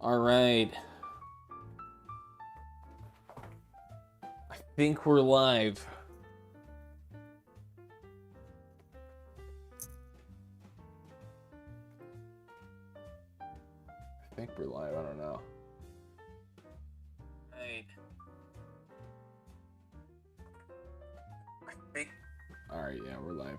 All right. I think we're live. I think we're live. I don't know. Right. I think. All right. Yeah, we're live.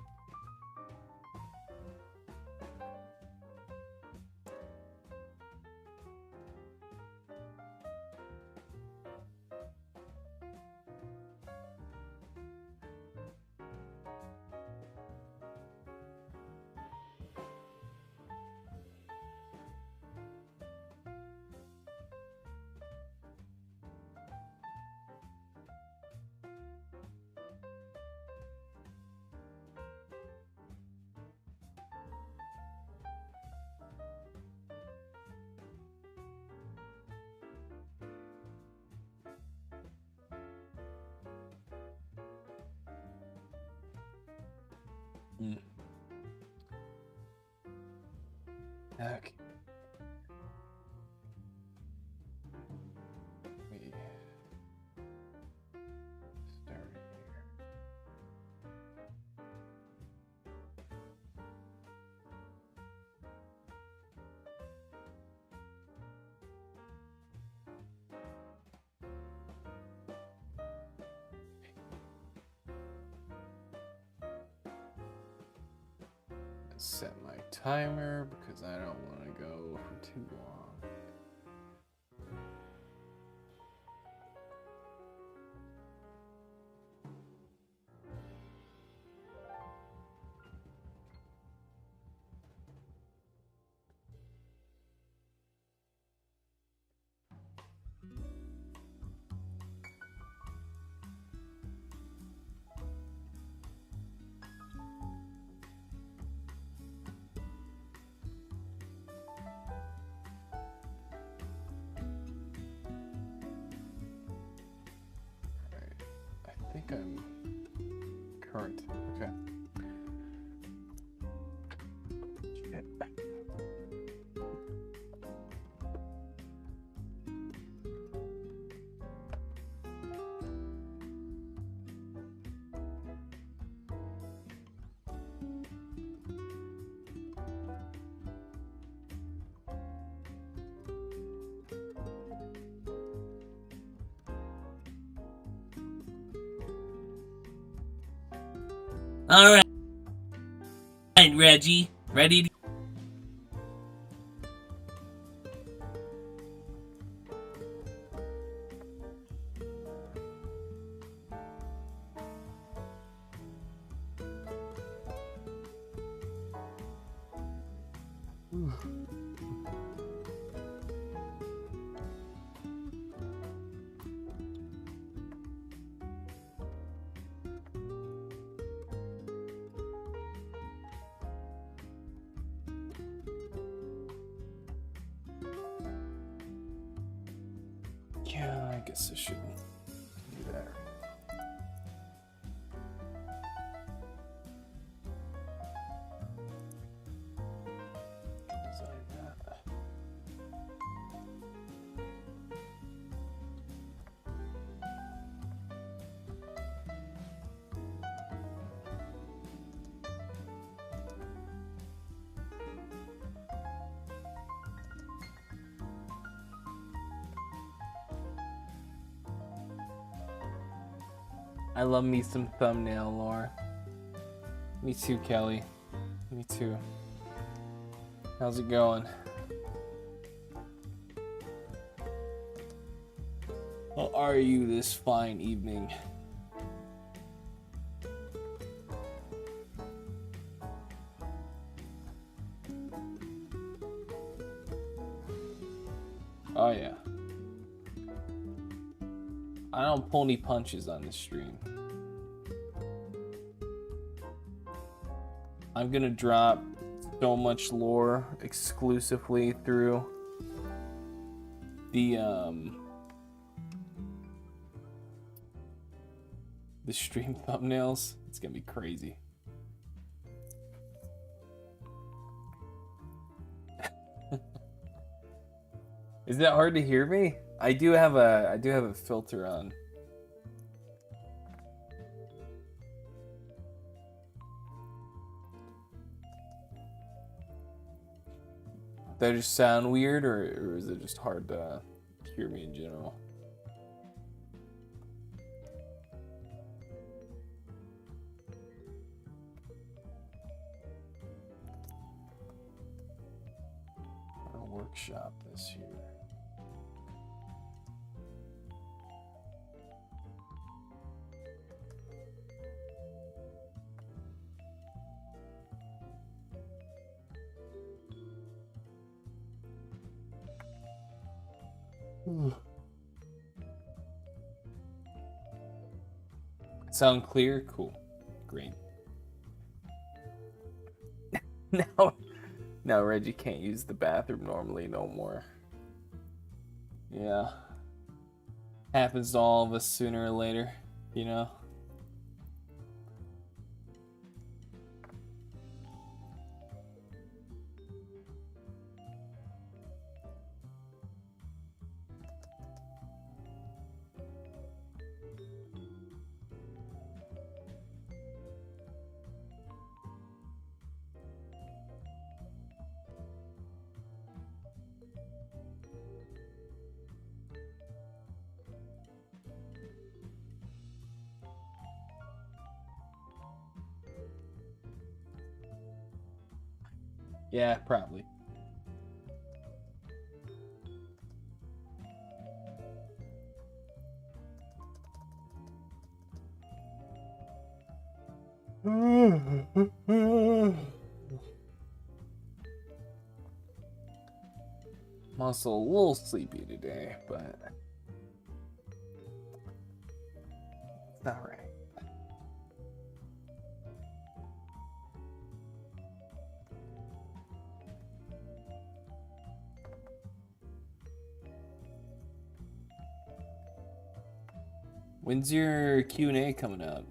Okay. We start here. Set my timer because I don't want to go for too long. I think I'm current. Okay. Shit. All right, Reggie, ready to... Yeah, I guess I should do that. Design that. I love me some thumbnail lore. Me too, Kelly. Me too. How's it going? How are you this fine evening? Oh yeah. I don't pull any punches on this stream. I'm gonna drop so much lore exclusively through the stream thumbnails. It's gonna be crazy. Is that hard to hear me? I do have a filter on. Does that just sound weird, or is it just hard to hear me in general? I'll workshop this here. Sound clear? Cool. Great. Now Reggie can't use the bathroom normally no more. Yeah. Happens to all of us sooner or later, you know? Yeah, probably. I'm also a little sleepy today, but it's all right. When's your Q&A coming out?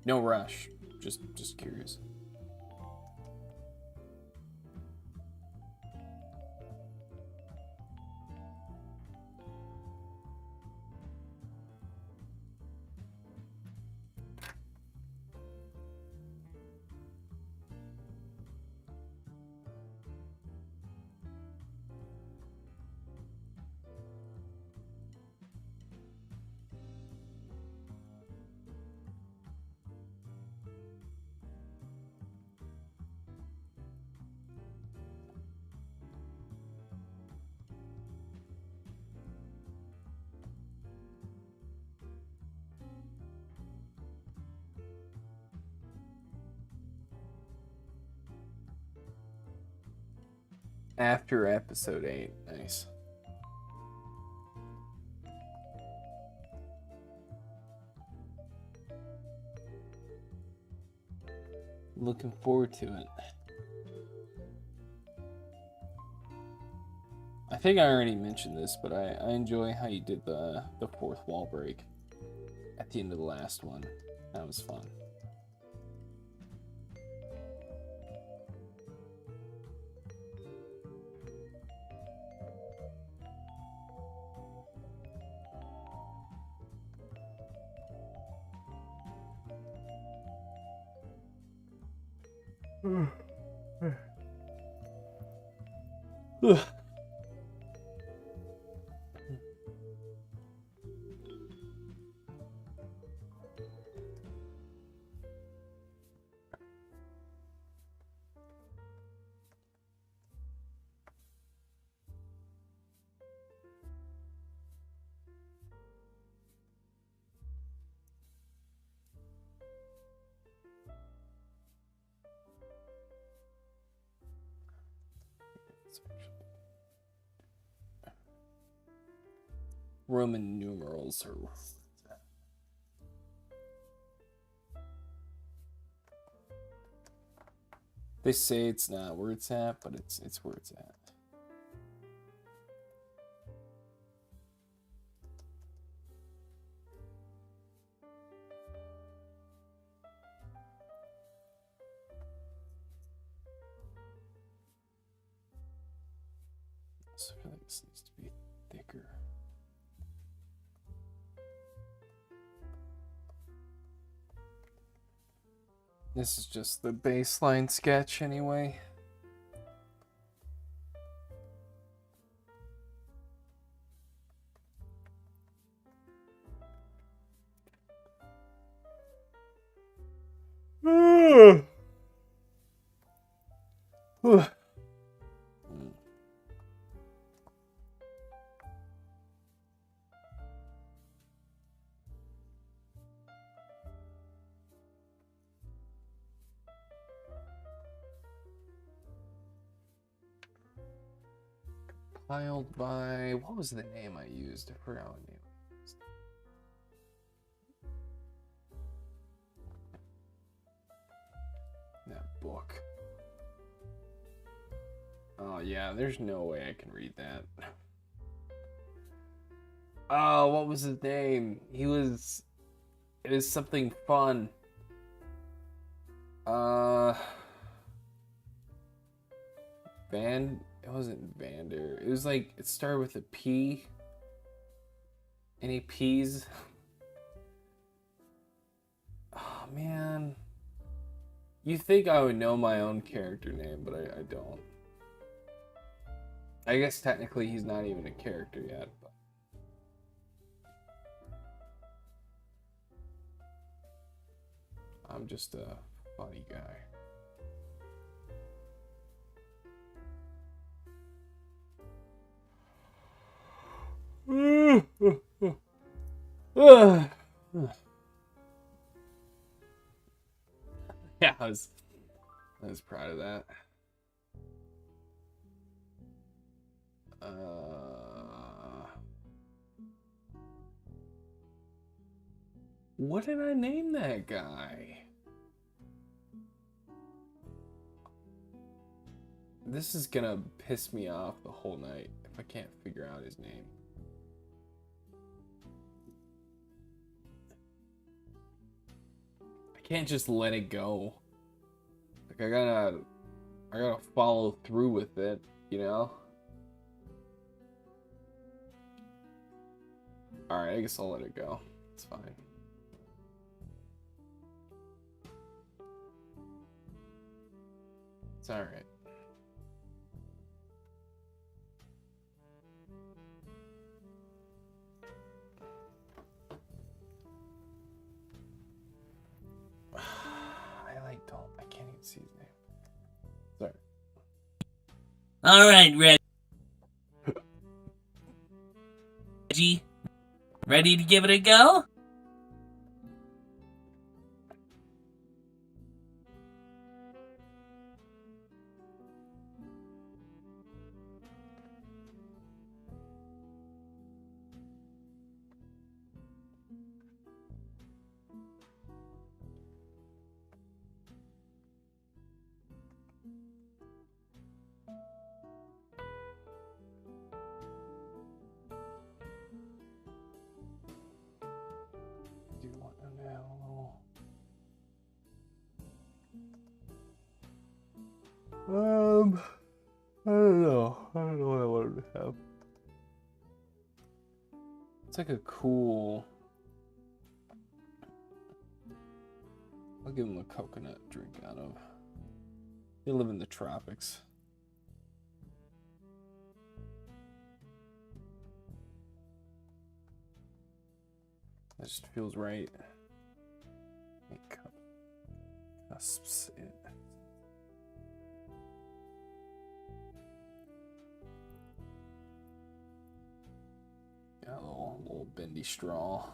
No rush. Just curious. After episode 8. Nice. Looking forward to it. I think I already mentioned this, but I enjoy how you did the fourth wall break at the end of the last one. That was fun. Roman numerals or they say it's not where it's at, but it's where it's at. So I feel like this needs to be thicker. This is just the baseline sketch anyway. Compiled by, what was the name I used? I forgot what name I used. That book. Oh yeah, there's no way I can read that. Oh, what was his name? It was something fun. It wasn't Vander. It was like, it started with a P. Any P's? Oh man. You think I would know my own character name, but I don't. I guess technically he's not even a character yet, but I'm just a funny guy. Yeah, I was proud of that. What did I name that guy? This is gonna piss me off the whole night if I can't figure out his name. I can't just let it go. Like I gotta follow through with it, you know? Alright, I guess I'll let it go. It's fine. It's alright. I can't even see his name. Sorry. Alright, Reggie. Ready to give it a go? Do you want to know? I don't know. I don't know what I wanted to have. It's like a cool. I'll give him a coconut drink out of. They live in the tropics. That just feels right. It cusps it. Got a little bendy straw.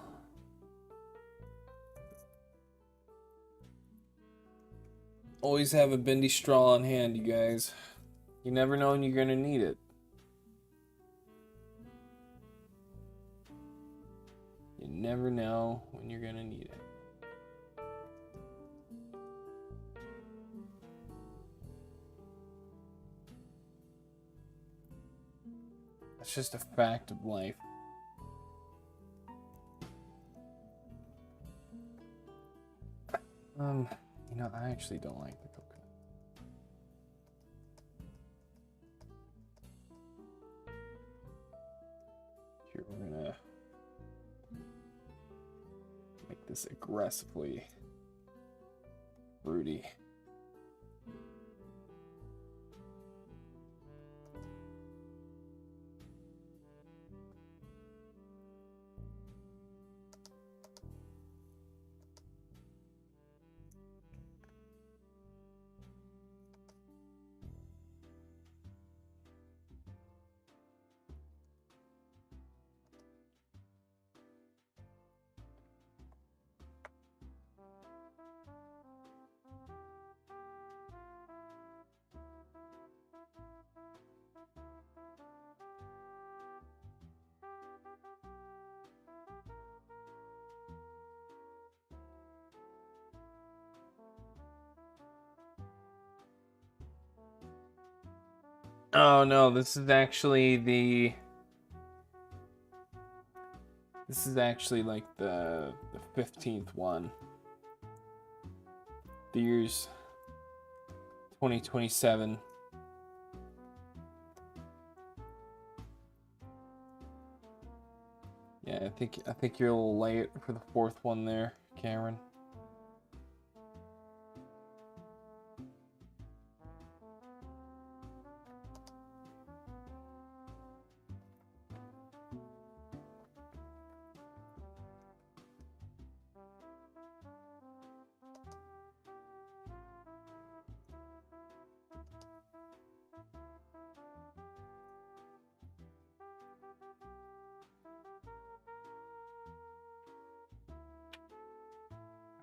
Always have a bendy straw on hand, you guys. You never know when you're gonna need it. You never know when you're gonna need it. It's just a fact of life. You know, I actually don't like the coconut. We're gonna make this aggressively fruity. Oh no, this is actually like the 15th one. The year's 2027. Yeah, I think you're a little late for the 4th one there, Cameron.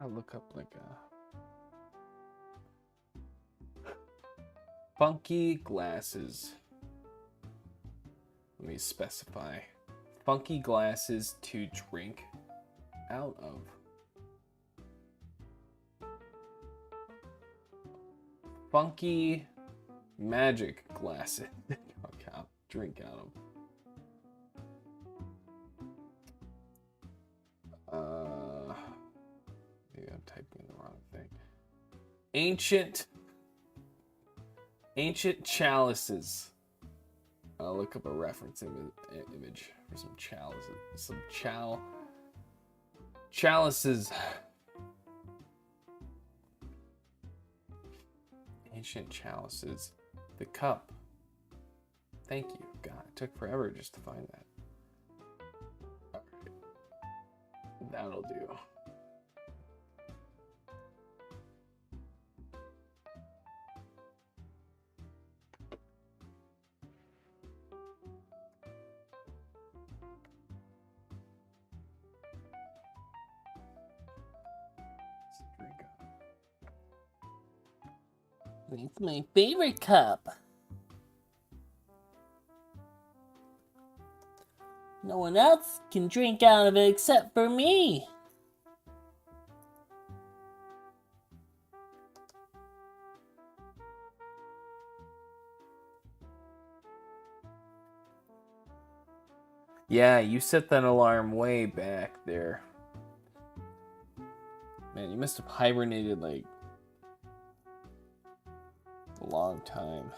I'll look up like a funky glasses. Let me specify. Funky glasses to drink out of. Funky magic glasses. Drink out of. Maybe I'm typing the wrong thing. Ancient chalices. I'll look up a reference image for some chalices. Chalices. Ancient chalices. The cup. Thank you. God, it took forever just to find that. Alright. That'll do. It's my favorite cup. No one else can drink out of it except for me. Yeah, you set that alarm way back there. Man, you must have hibernated like a long time.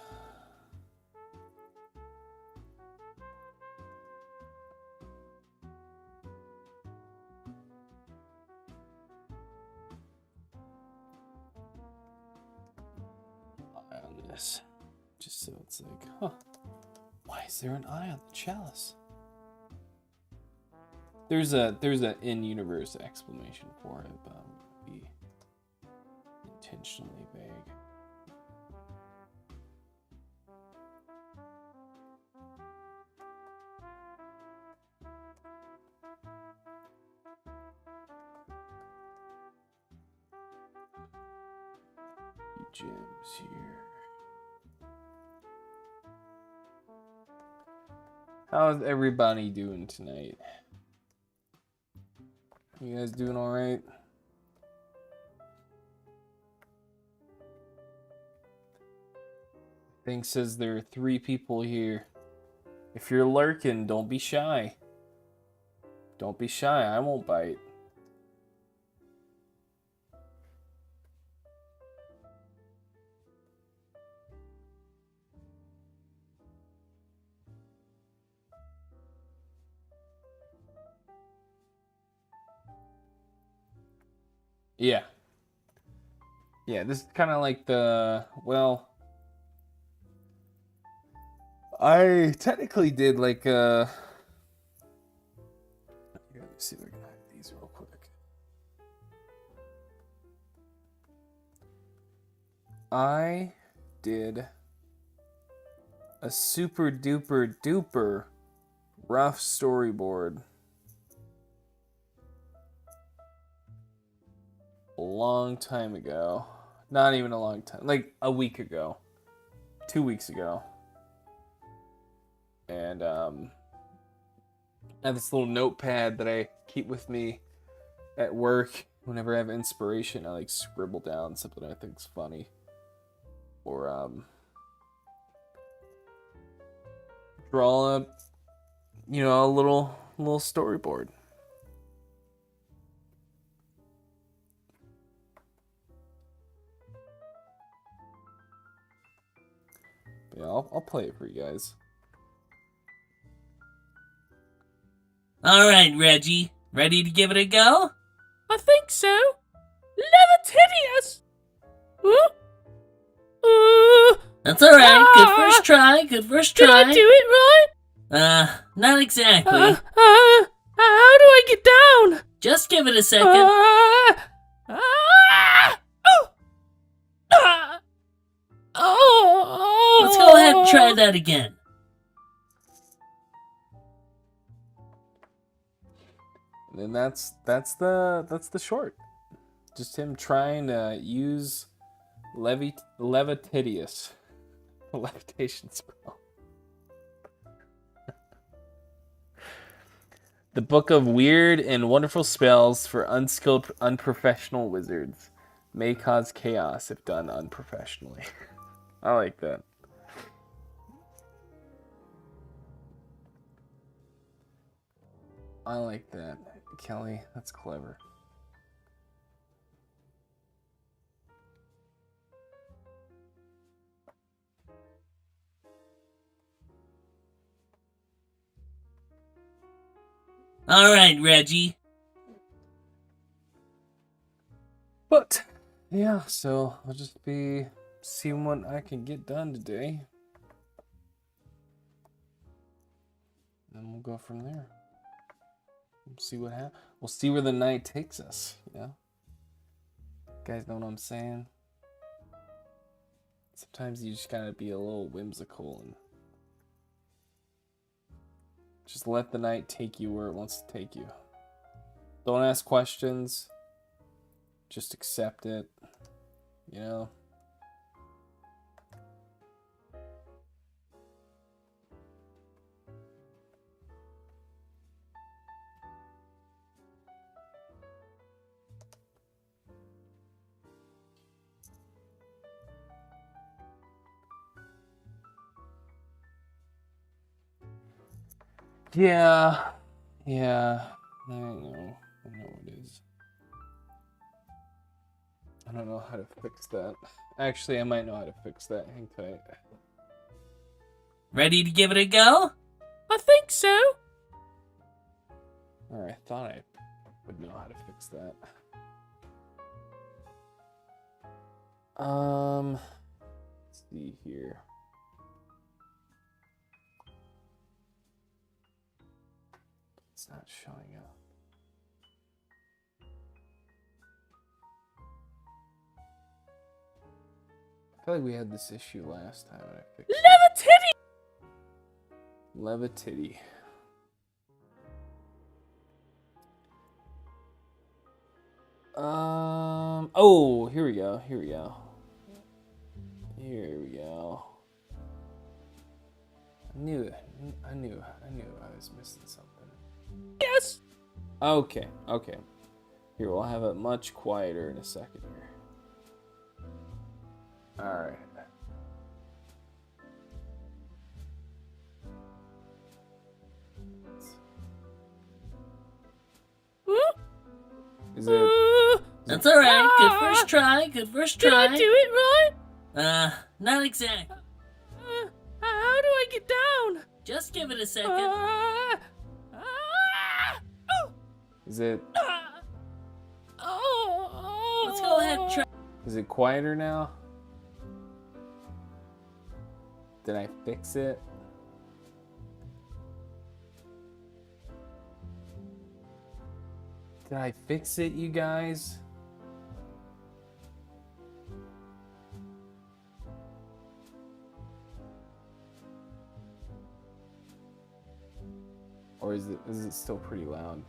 Eye on this. Just so it's like, huh. Why is there an eye on the chalice? There's a in-universe explanation for it, but I'm gonna be intentionally vague. Few gems here. How's everybody doing tonight? You guys doing all right? Thing says there are 3 people here. If you're lurking, don't be shy. Don't be shy. I won't bite. Yeah. Yeah, this is kind of like the, well, I technically did like, here, let me see if I can hide these real quick. I did a super duper duper rough storyboard a long time ago. Not even a long time, like a week ago, 2 weeks ago. And I have this little notepad that I keep with me at work. Whenever I have inspiration, I like scribble down something I think's funny. Or draw up, you know, a little storyboard. Yeah, I'll play it for you guys. All right, Reggie. Ready to give it a go? I think so. Levitation! That's all right. Good first try. Good first Did try. I do it right? Not exactly. How do I get down? Just give it a second. Let's go ahead and try that again. And that's the short. Just him trying to use Levitidius. Levitation spell. The book of weird and wonderful spells for unskilled, unprofessional wizards. May cause chaos if done unprofessionally. I like that. I like that, Kelly. That's clever. All right, Reggie. But yeah, so I'll just be seeing what I can get done today. And we'll go from there. We'll see what happens. We'll see where the night takes us, you know? You guys know what I'm saying? Sometimes you just gotta be a little whimsical and just let the night take you where it wants to take you. Don't ask questions. Just accept it, you know? Yeah, I know it is. I don't know how to fix that. Actually, I might know how to fix that. Hang tight. Ready to give it a go? I think so. Or I thought I would know how to fix that. Let's see here. It's not showing up. I feel like we had this issue last time and I fixed it. Levitity. Oh, here we go. I knew I was missing something. Yes. Okay. Here, we'll have it much quieter in a second here. Alright. Is it? That's all right. Good first try. Good first Did try. I do it right? Not exactly. How do I get down? Just give it a second. Is it? Is it quieter now? Did I fix it? Did I fix it, you guys? Or is it still pretty loud?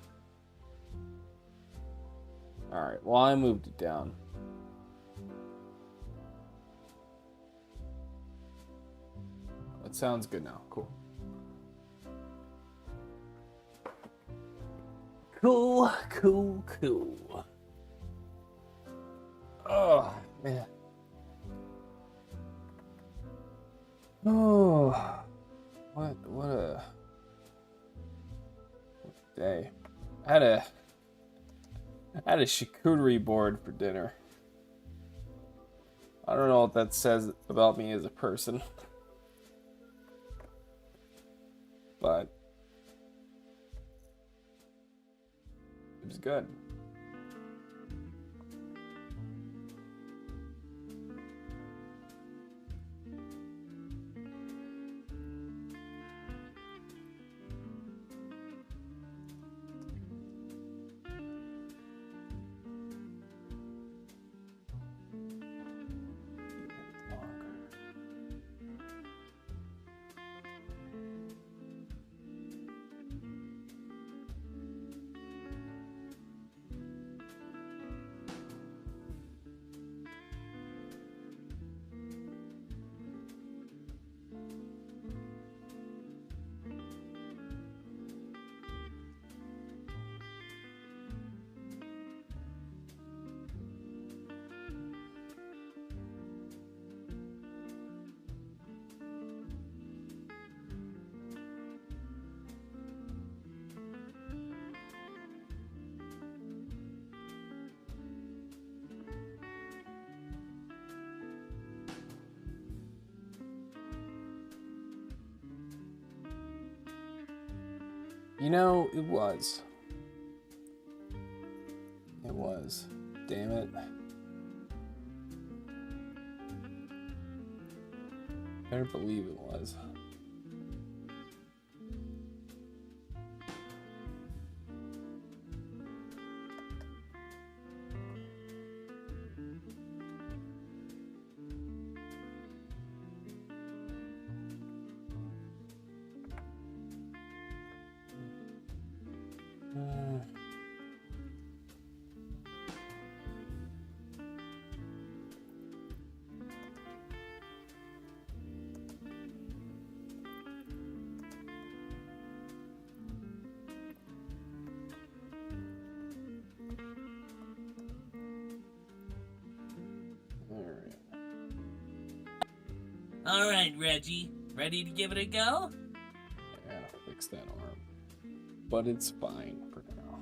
Alright, well I moved it down. It sounds good now. Cool. Cool, cool, cool. Oh, man. Oh, what a day. I had a charcuterie board for dinner. I don't know what that says about me as a person. But it was good. You know, it was. It was. Damn it. Better believe it was. All right, Reggie. Ready to give it a go? Yeah, fix that arm. But it's fine for now.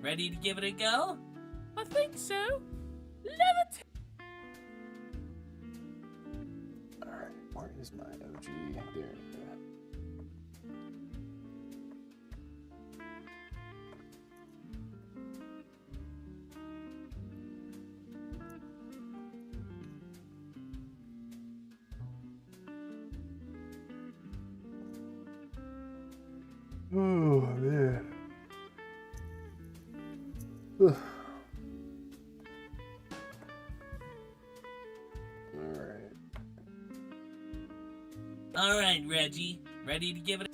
Ready to give it a go? I think so. Levitation. Alright, where is my OG? There it is. Oh, man. Ugh. Alright. All right, Reggie. Ready to give it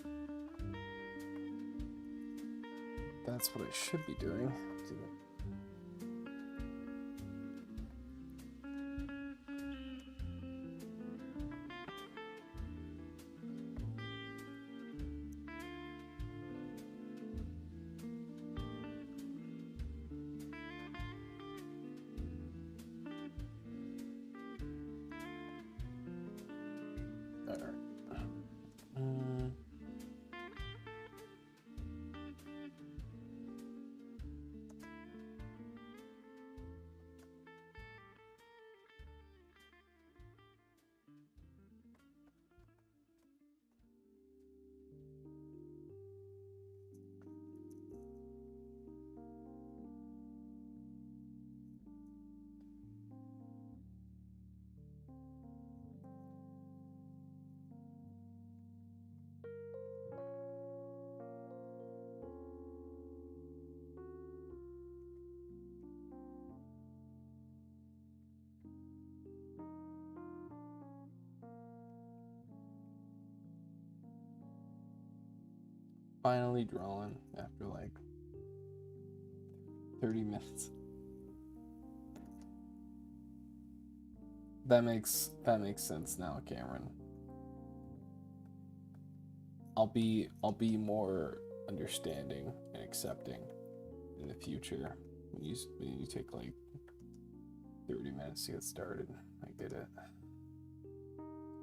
That's what I should be doing. finally drawing after like 30 minutes. That makes sense now, Cameron. I'll be more understanding and accepting in the future when you take like 30 minutes to get started. I get it.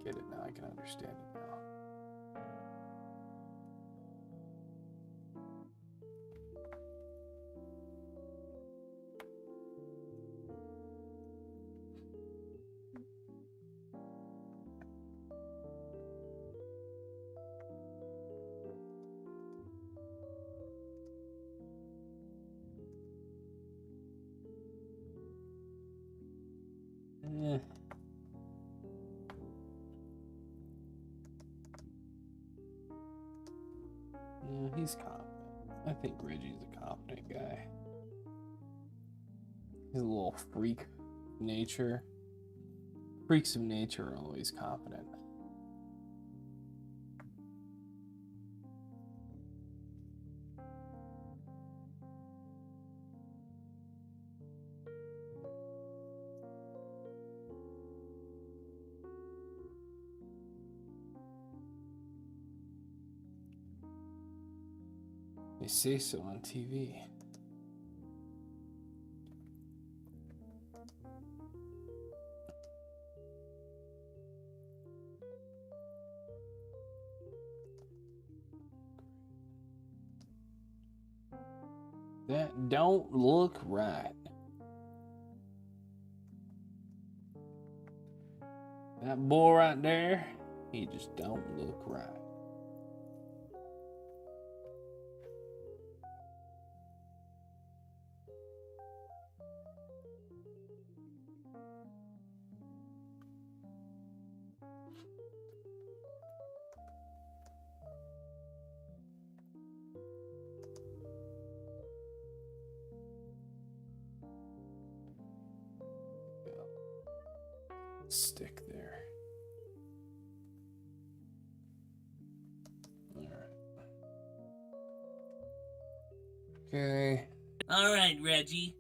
Get it now. I can understand it now. Yeah, he's confident. I think Reggie's a confident guy. He's a little freak nature. Freaks of nature are always confident. They say so on TV. That don't look right. That boy right there, he just don't look right. Stick there. All right. Okay. All right, Reggie.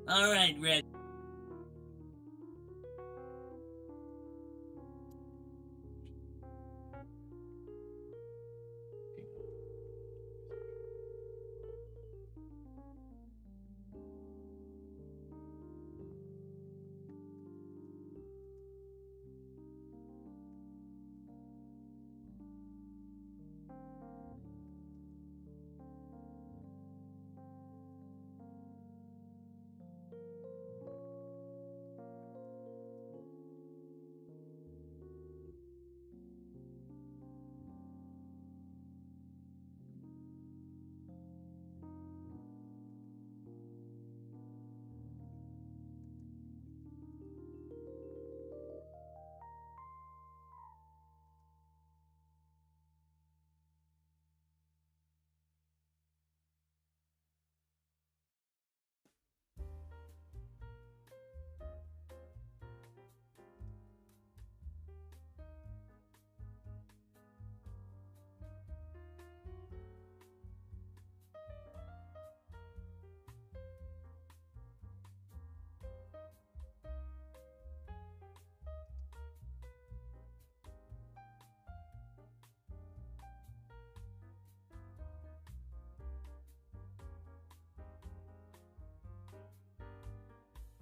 All right, Reggie.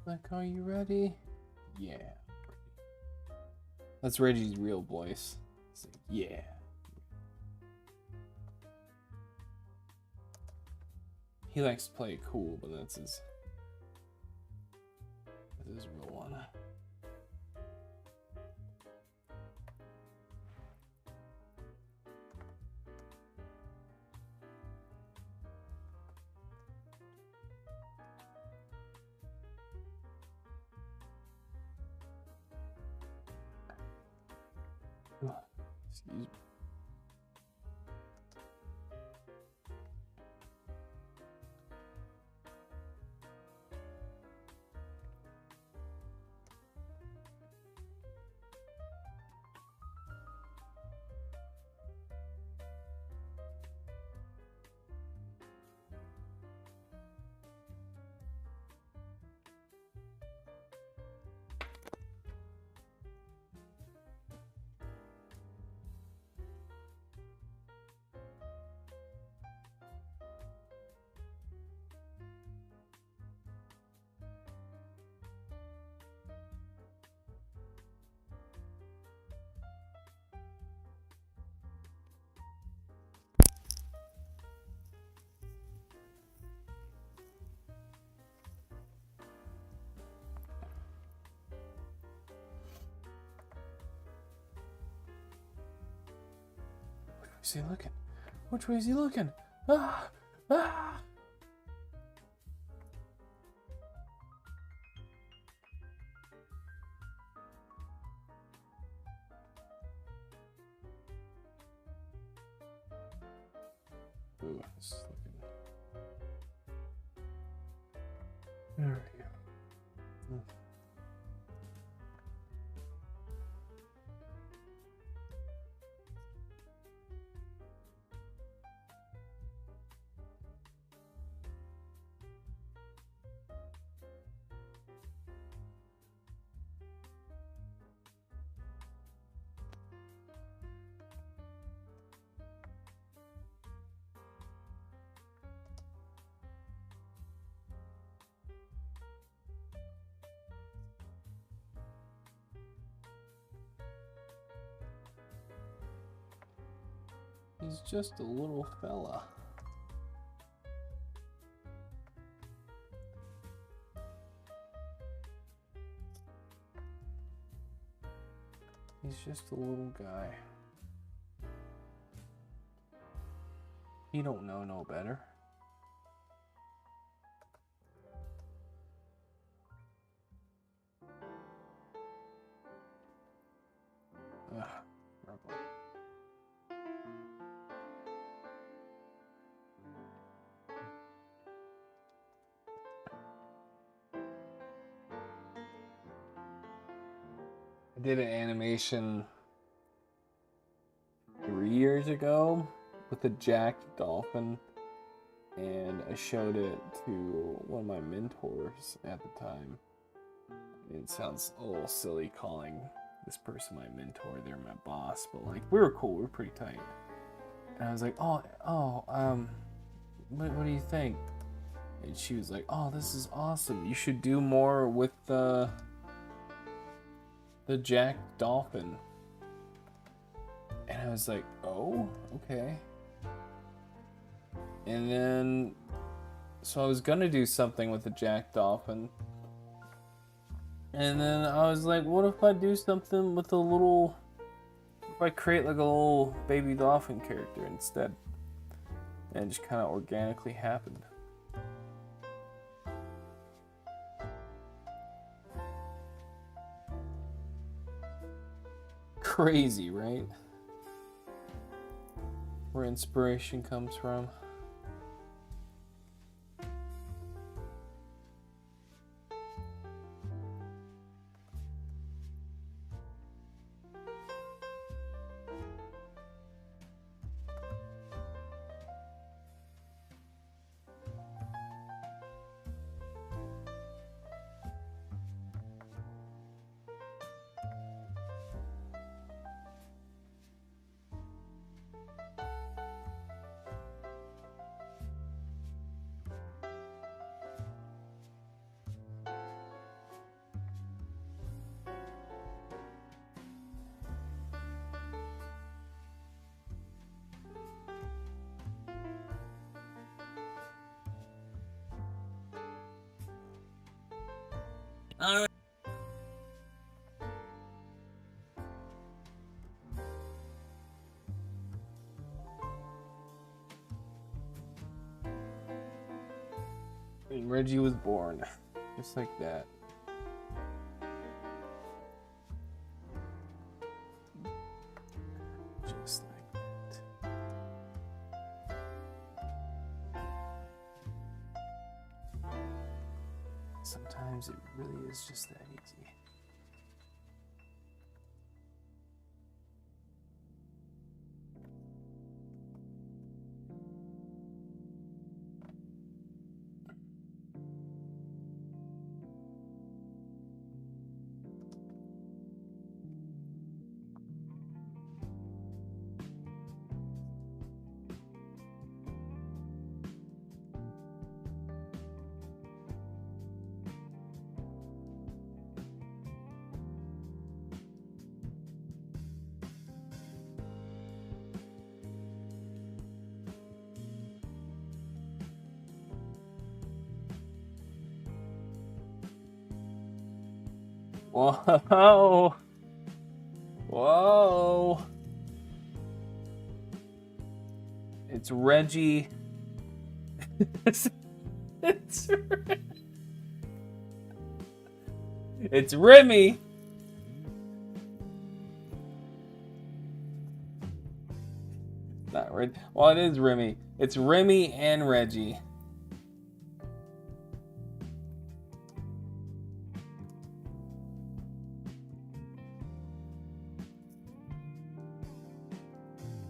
Like, are you ready? Yeah. That's Reggie's real voice. It's like, yeah. He likes to play it cool, but that's his real one. Excuse me. Is he looking? Which way is he looking? Ah! Ah! Ooh, this is looking. There we go. He's just a little fella. He's just a little guy. He don't know no better. Ugh, rebel. I did an animation 3 years ago with a jacked dolphin, and I showed it to one of my mentors at the time. It sounds a little silly calling this person my mentor, they're my boss, but like we were cool, we were pretty tight. And I was like, what do you think? And she was like, oh, this is awesome. You should do more with the jacked dolphin. And I was like, oh, okay. And then, so I was gonna do something with the jacked dolphin. And then I was like, what if I do something with if I create like a little baby dolphin character instead? And it just kind of organically happened. Crazy, right? Where inspiration comes from. All right. And Reggie was born, just like that. Just like that. Sometimes it really is just that easy. Whoa! Whoa! It's Reggie. It's Remy. Not Reg. Well, it is Remy. It's Remy and Reggie.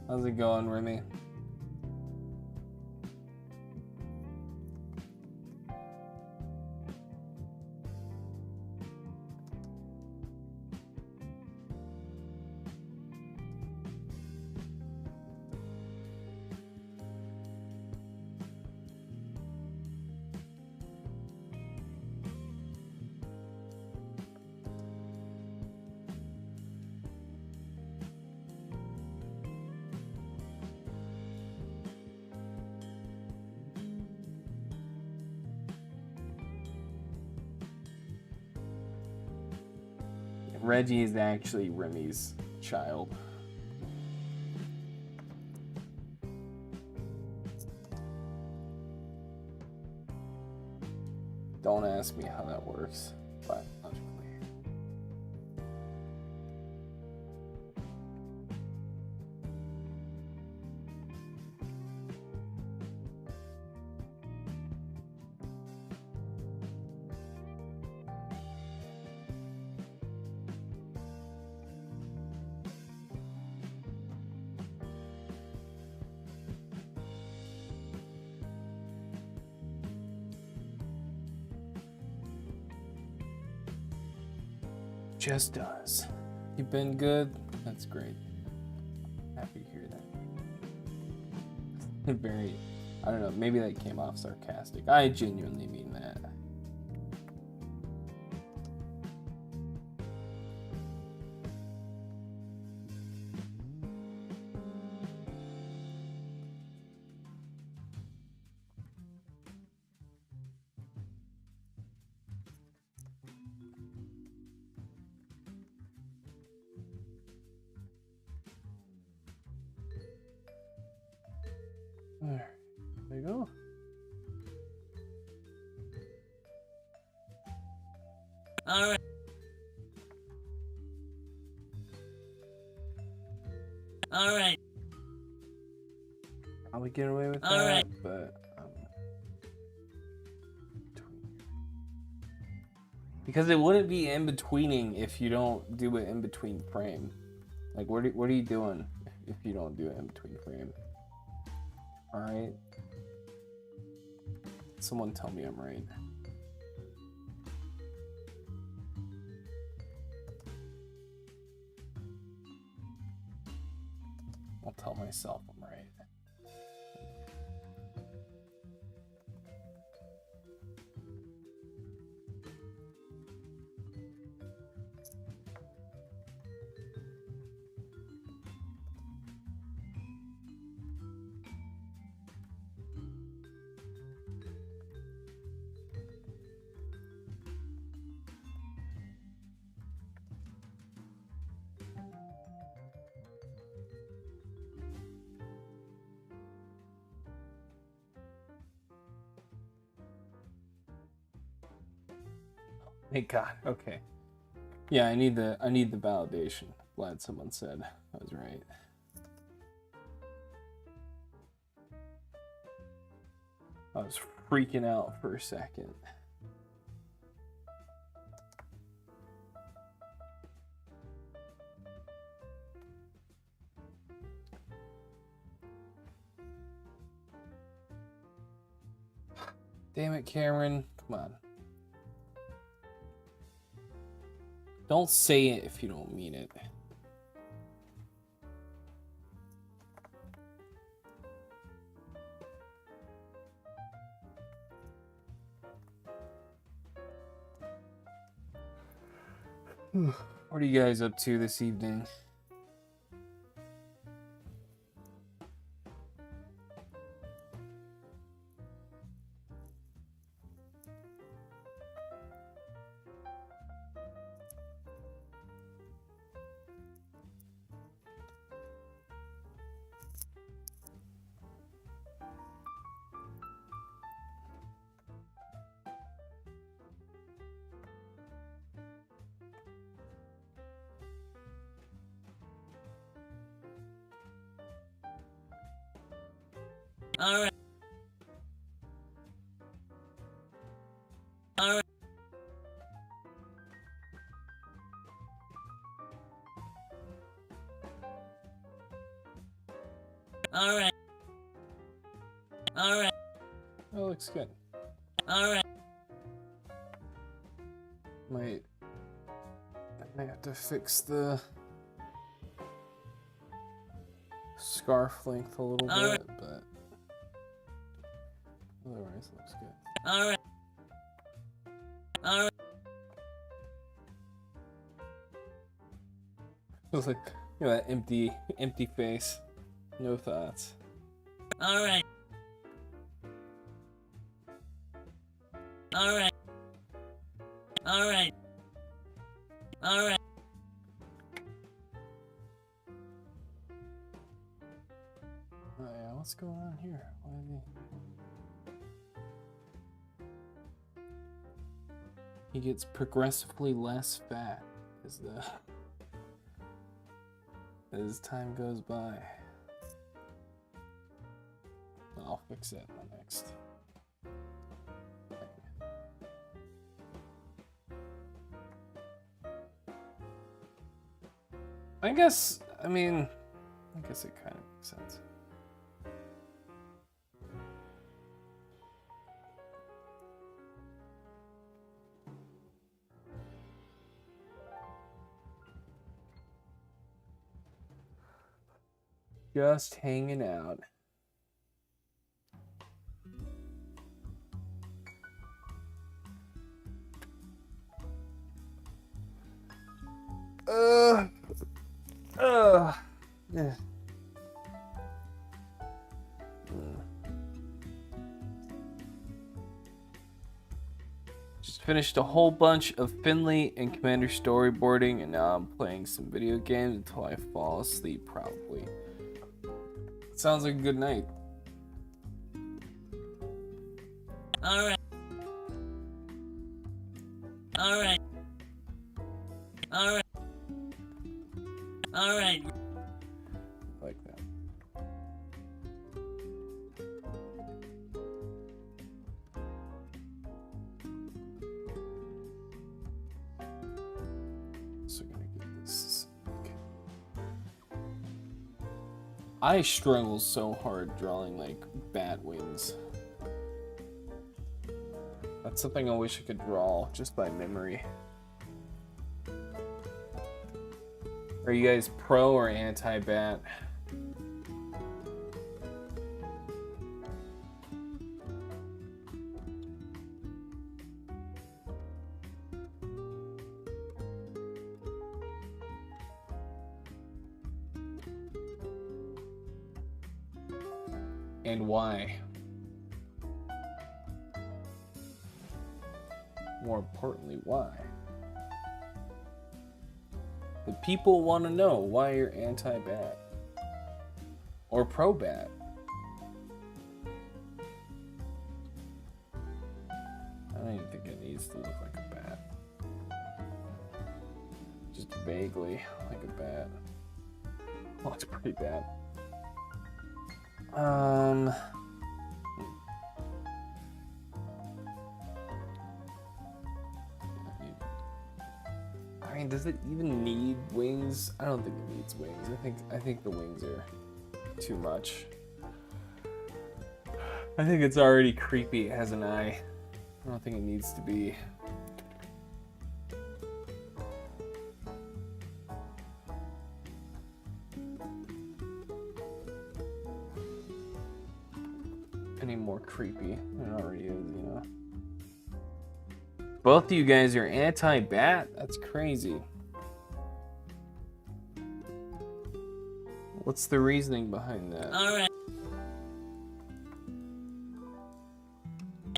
How's it going, Remy? Reggie is actually Remy's child. Don't ask me how that works, biologically. Just does. You've been good? That's great. Happy to hear that. Very, I don't know, maybe that came off sarcastic. I genuinely mean that. There we go. All right. All right. Probably get away with All that, right. but because it wouldn't be in betweening if you don't do it in between frame. Like, what are you doing if you don't do it in between frame? All right. Someone tell me I'm right. I'll tell myself I'm right. Thank God. Okay. Yeah, I need the validation. Glad someone said I was right. I was freaking out for a second. Damn it, Cameron. Come on. Don't say it if you don't mean it. What are you guys up to this evening? All right. All right. All right. All right. That looks good. All right. I might have to fix the scarf length a little All bit, but otherwise it looks good. All right. All right. It's like, you know, that empty face. No thoughts. All right. All right. All right. All right. Oh yeah, what's going on here? Why are he gets progressively less fat as time goes by. I'll fix it in the next. I guess it kind of makes sense. Just hanging out. Yeah. Just finished a whole bunch of Finley and Commander storyboarding, and now I'm playing some video games until I fall asleep, probably. Sounds like a good night. All right. All right. All right. All right. I like that. So gonna get this. I struggle so hard drawing like bat wings. That's something I wish I could draw just by memory. Are you guys pro or anti-bat? And why? More importantly, why? The people want to know why you're anti-bat or pro-bat. I don't even think it needs to look like a bat. Just vaguely like a bat. Well, it's pretty bad. I mean, does it even need wings? I don't think it needs wings. I think the wings are too much. I think it's already creepy. It has an eye. I don't think it needs to be. Any more creepy than it already is, you know. Both of you guys are anti-bat? That's crazy. What's the reasoning behind that? Alright.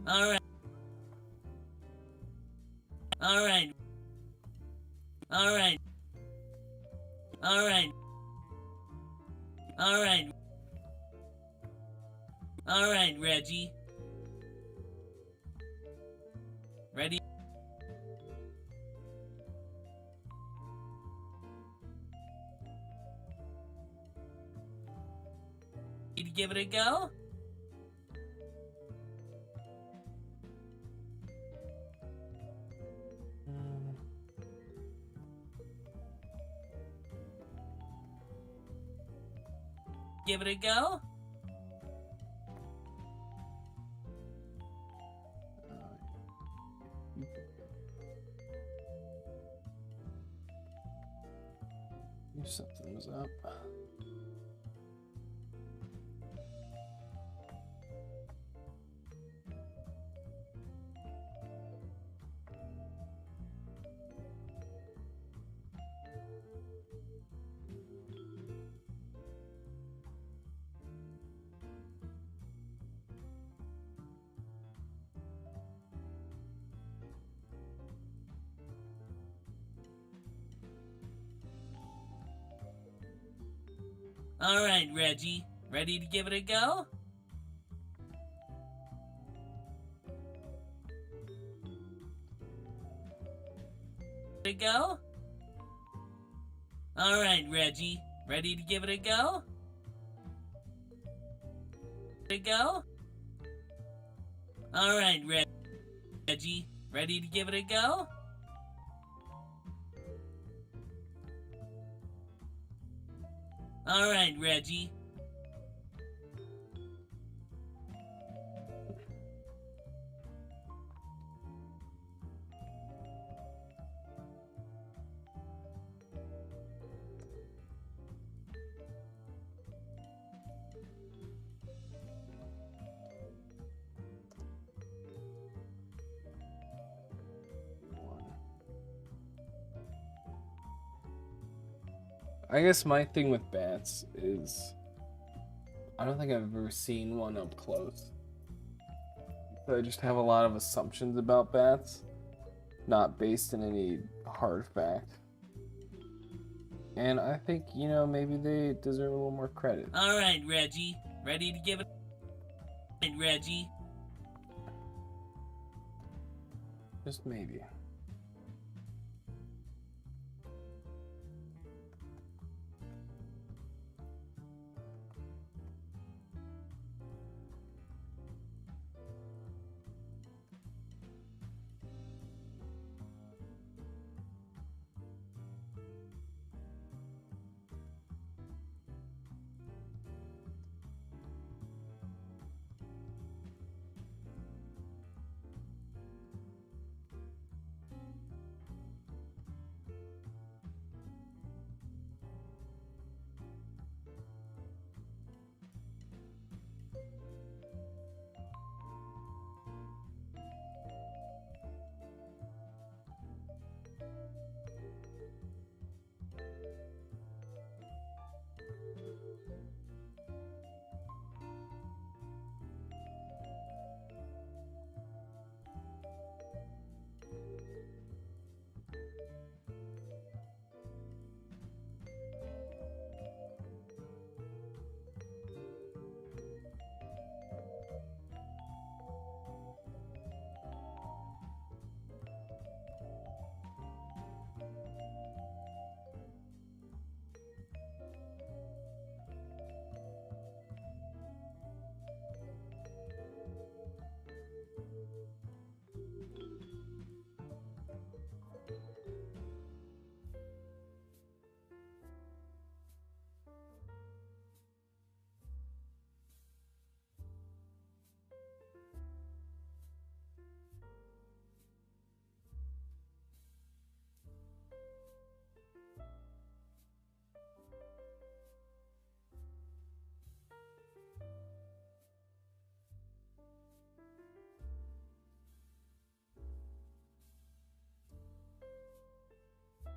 Alright. Alright. Alright. Alright. Alright. Alright, Reggie. Ready? To give it a go? Give it a go? Something's up. Alright, Reggie. Ready to give it a go? A go? Alright, Reggie. Ready to give it a go? A go? Alright, Reggie. Ready to give it a go? Alright, Reggie. I guess my thing with bats is I don't think I've ever seen one up close. So I just have a lot of assumptions about bats, not based in any hard fact. And I think, you know, maybe they deserve a little more credit. Alright, Reggie. Ready to give it... Reggie. Just maybe.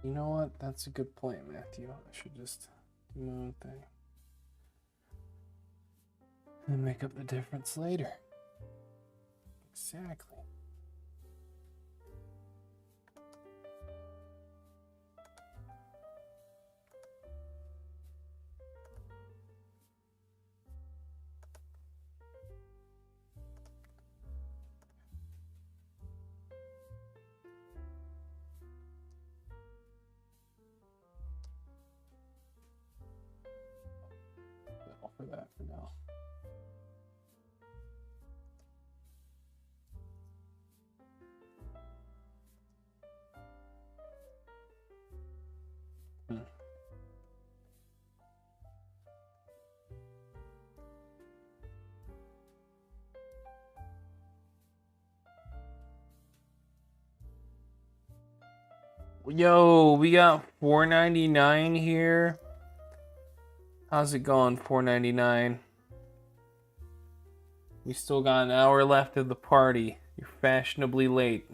You know what? That's a good point, Matthew. I should just do my own thing. And make up the difference later. Exactly. I'll for that for now. Yo, we got $4.99 here. How's it going, $4.99? We still got an hour left of the party. You're fashionably late.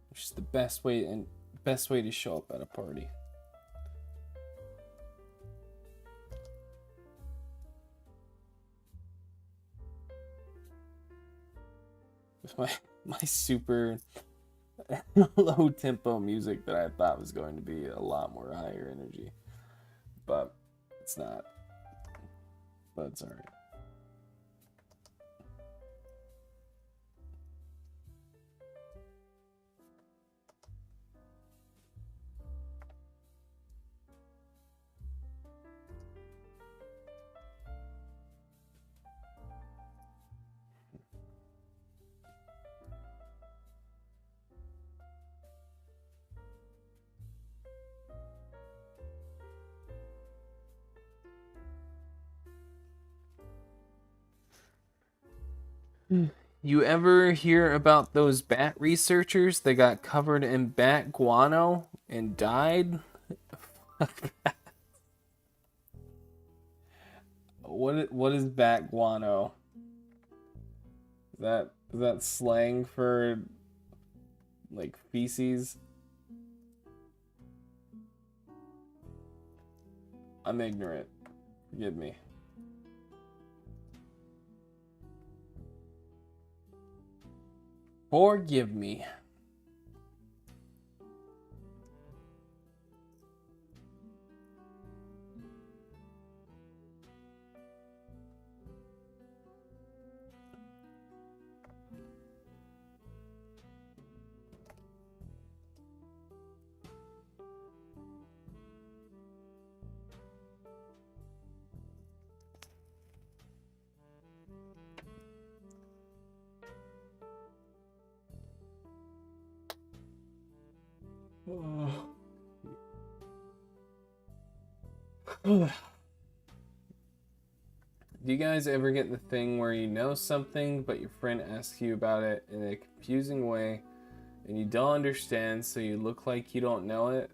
Which is the best way to show up at a party. With my super low tempo music that I thought was going to be a lot more higher energy. But it's not. But it's alright. You ever hear about those bat researchers that got covered in bat guano and died? What is bat guano? Is that slang for like feces? I'm ignorant. Forgive me. Forgive me. Do you guys ever get the thing where you know something, but your friend asks you about it in a confusing way, and you don't understand, so you look like you don't know it?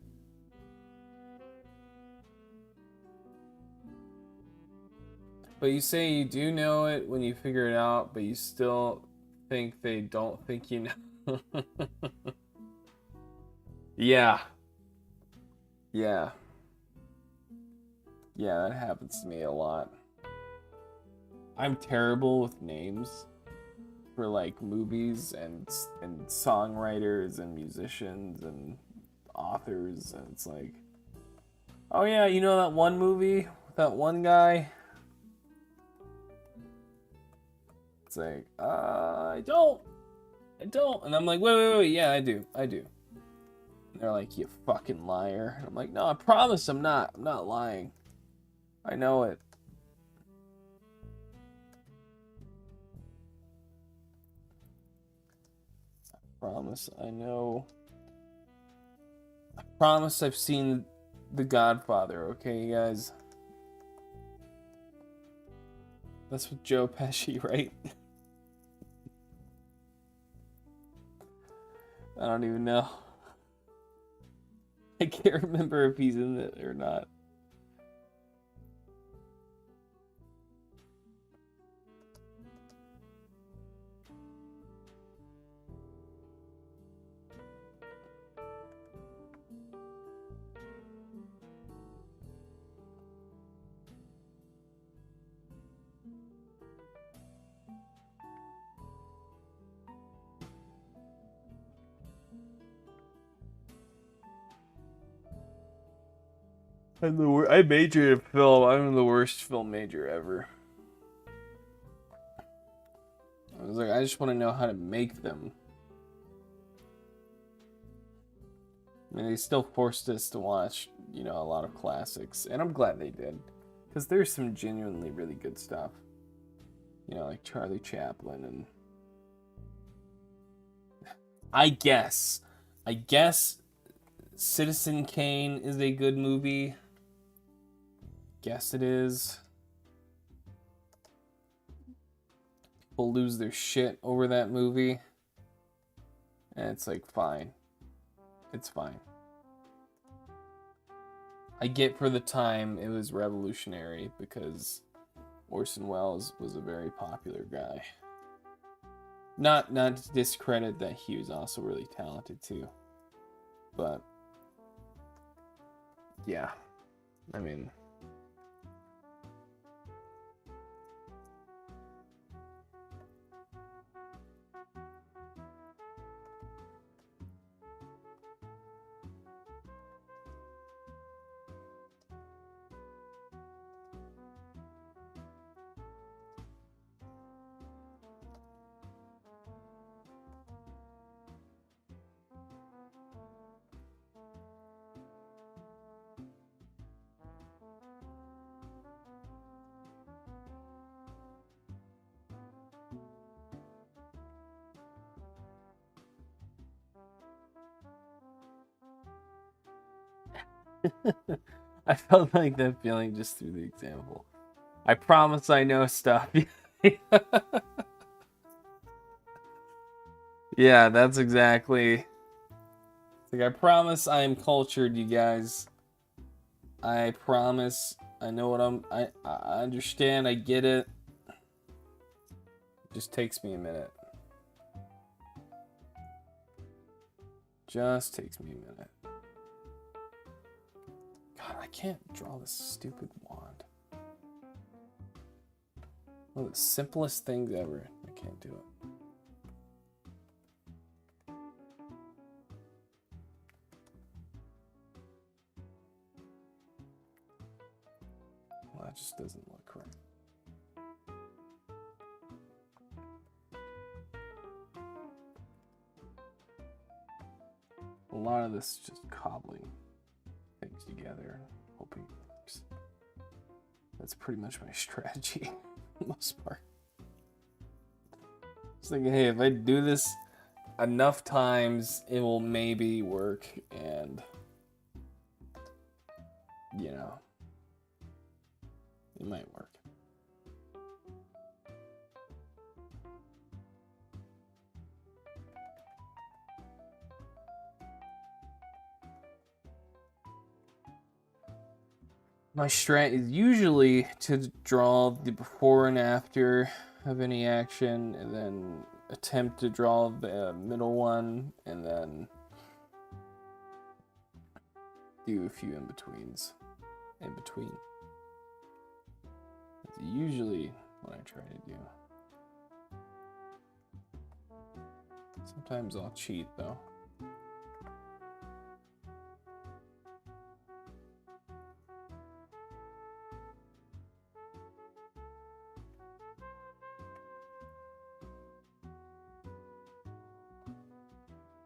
But you say you do know it when you figure it out, but you still think they don't think you know. Yeah. Yeah. Yeah, that happens to me a lot. I'm terrible with names for like movies and songwriters and musicians and authors, and it's like, oh yeah, you know that one movie with that one guy? It's like, I don't. And I'm like, wait, yeah, I do. And they're like, you fucking liar. And I'm like, no, I promise I'm not lying. I know it. I promise I know. I promise I've seen The Godfather, okay, you guys? That's with Joe Pesci, right? I don't even know. I can't remember if he's in it or not. I majored in film. I'm the worst film major ever. I was like, I just want to know how to make them. I mean, they still forced us to watch, you know, a lot of classics, and I'm glad they did, because there's some genuinely really good stuff. You know, like Charlie Chaplin and I guess Citizen Kane is a good movie. Guess it is. People lose their shit over that movie. And it's like, fine. It's fine. I get for the time it was revolutionary because Orson Welles was a very popular guy. Not to discredit that he was also really talented too. But yeah. I mean, I felt like that feeling just through the example. I promise I know stuff. Yeah, that's exactly. It's like, I promise I am cultured, you guys. I promise I know what I understand, I get it. It just takes me a minute. Just takes me a minute. God, I can't draw this stupid wand. One of the simplest things ever. I can't do it. Well, that just doesn't look right. A lot of this is just cobbling things together, hoping it works. That's pretty much my strategy for the most part. Just thinking, hey, if I do this enough times, it will maybe work, and you know, it might work. My strat is usually to draw the before and after of any action, and then attempt to draw the middle one, and then do a few in-betweens in between. That's usually what I try to do. Sometimes I'll cheat though.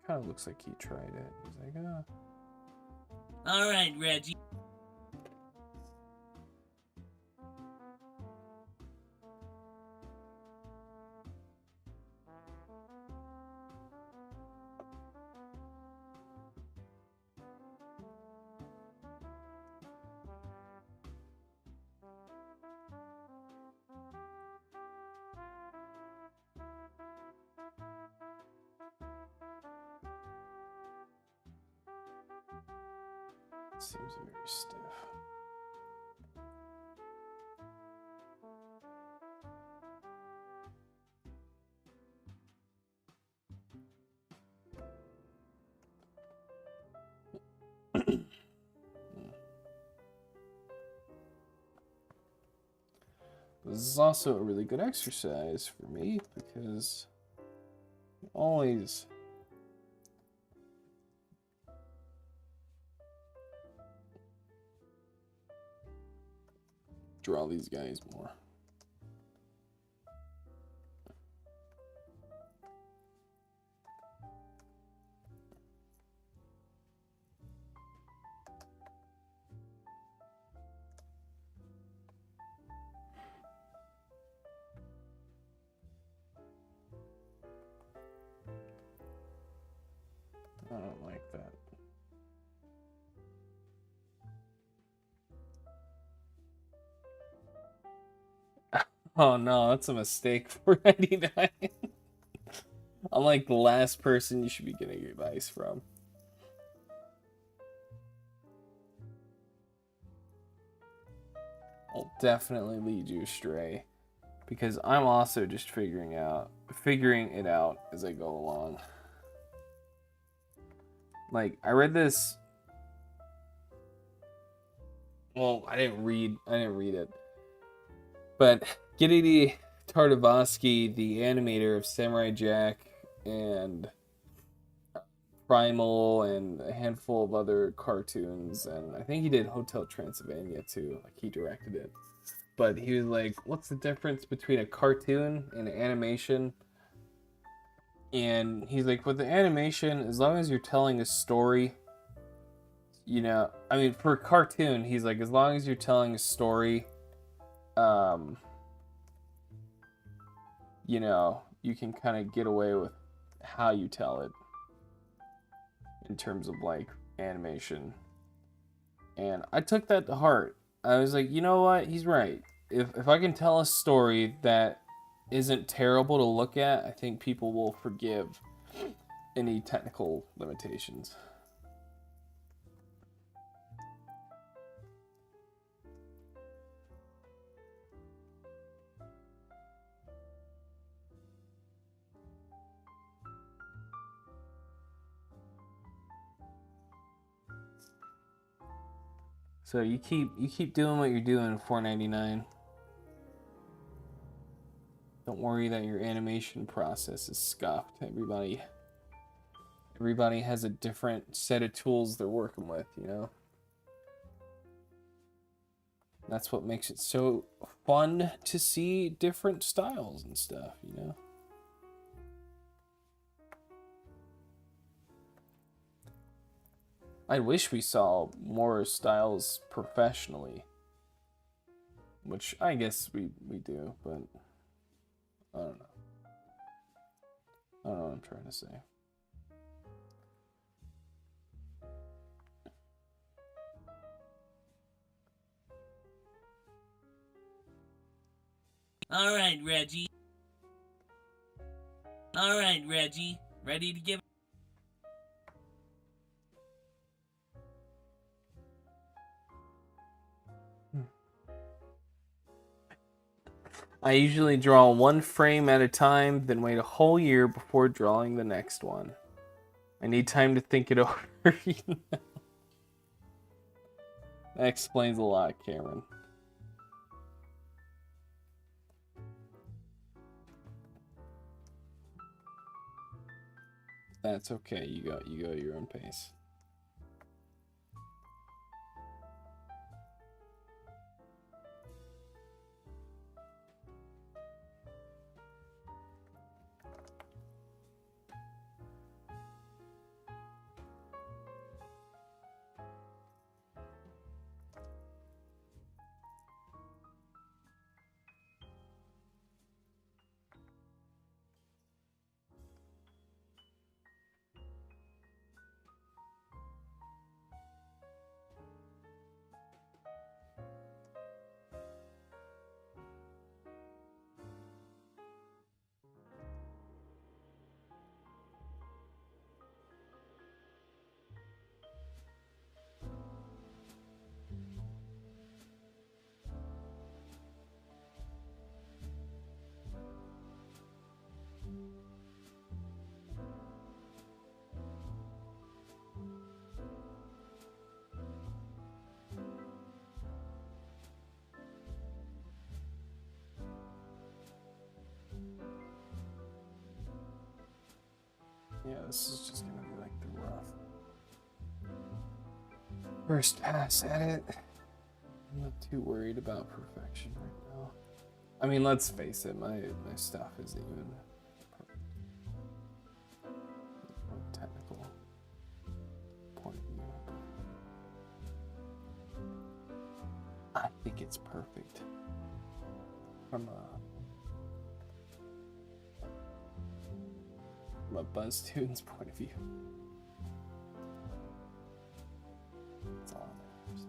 Kind of looks like he tried it. He's like, ah. All right, Reggie. Seems very stiff. This is also a really good exercise for me because always draw these guys more. I don't like that. Oh no, that's a mistake. 4.99. I'm like the last person you should be getting advice from. I'll definitely lead you astray because I'm also just figuring it out as I go along. Like, I read this. Well, I didn't read it. But Gennady Tartakovsky, the animator of Samurai Jack and Primal and a handful of other cartoons, and I think he did Hotel Transylvania too, like he directed it. But he was like, what's the difference between a cartoon and an animation? And he's like, with the animation, as long as you're telling a story, you know, I mean, for a cartoon, he's like, as long as you're telling a story, you know, you can kind of get away with how you tell it in terms of like animation. And I took that to heart. I was like, you know what? He's right. If I can tell a story that isn't terrible to look at, I think people will forgive any technical limitations. So you keep doing what you're doing, $4.99. Don't worry that your animation process is scuffed. Everybody has a different set of tools they're working with, you know? That's what makes it so fun to see different styles and stuff, you know? I wish we saw more styles professionally. Which I guess we do, but I don't know. I don't know what I'm trying to say. All right, Reggie. Ready to give? I usually draw one frame at a time, then wait a whole year before drawing the next one. I need time to think it over. You know? That explains a lot, Cameron. That's okay. You go at your own pace. Yeah, this is just gonna be like the rough first pass at it. not too worried about perfection right now. I mean, let's face it, my stuff isn't even perfect. From a technical point of view. I think it's perfect from a BuzzToons point of view. That's all that matters.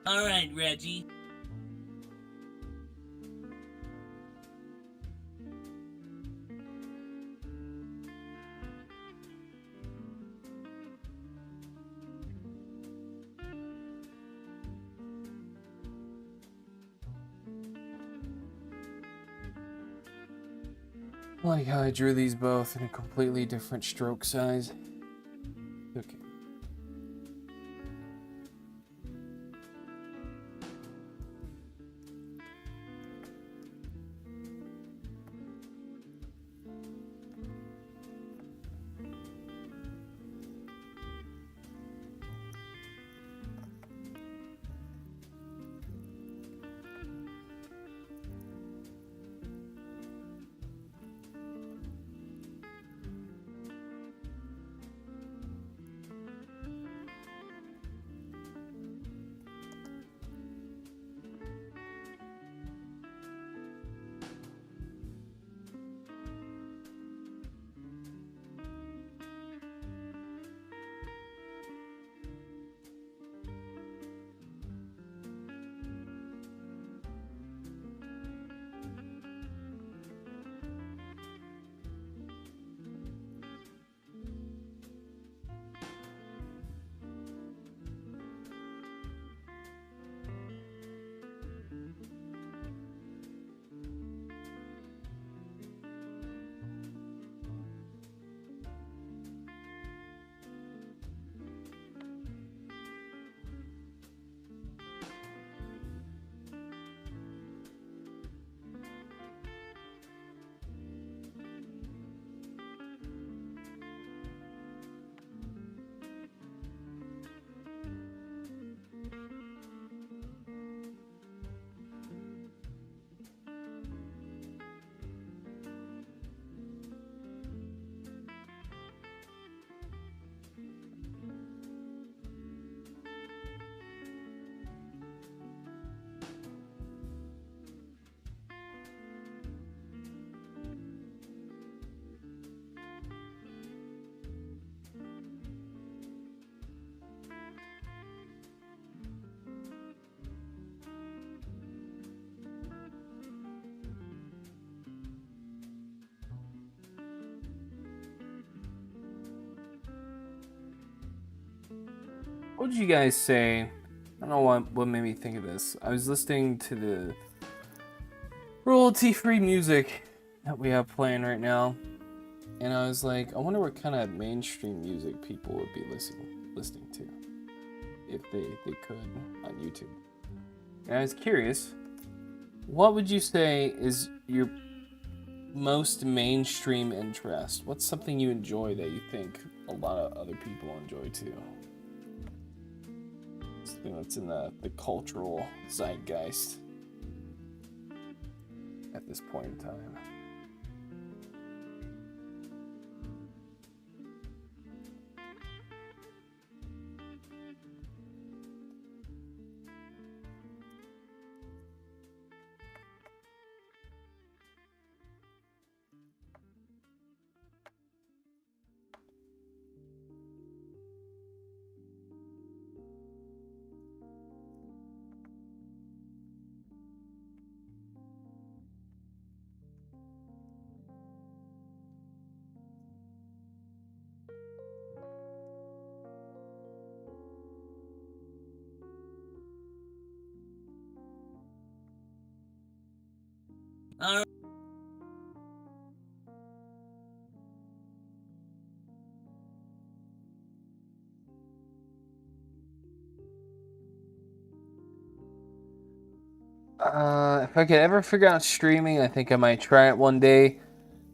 All right, Reggie. I like how I drew these both in a completely different stroke size. Okay. What did you guys say? I don't know what made me think of this. I was listening to the royalty-free music that we have playing right now, and I was like, I wonder what kind of mainstream music people would be listening to if they could on YouTube. And I was curious, what would you say is your most mainstream interest? What's something you enjoy that you think a lot of other people enjoy too? Something that's in the cultural zeitgeist at this point in time. If I could ever figure out streaming, I think I might try it one day.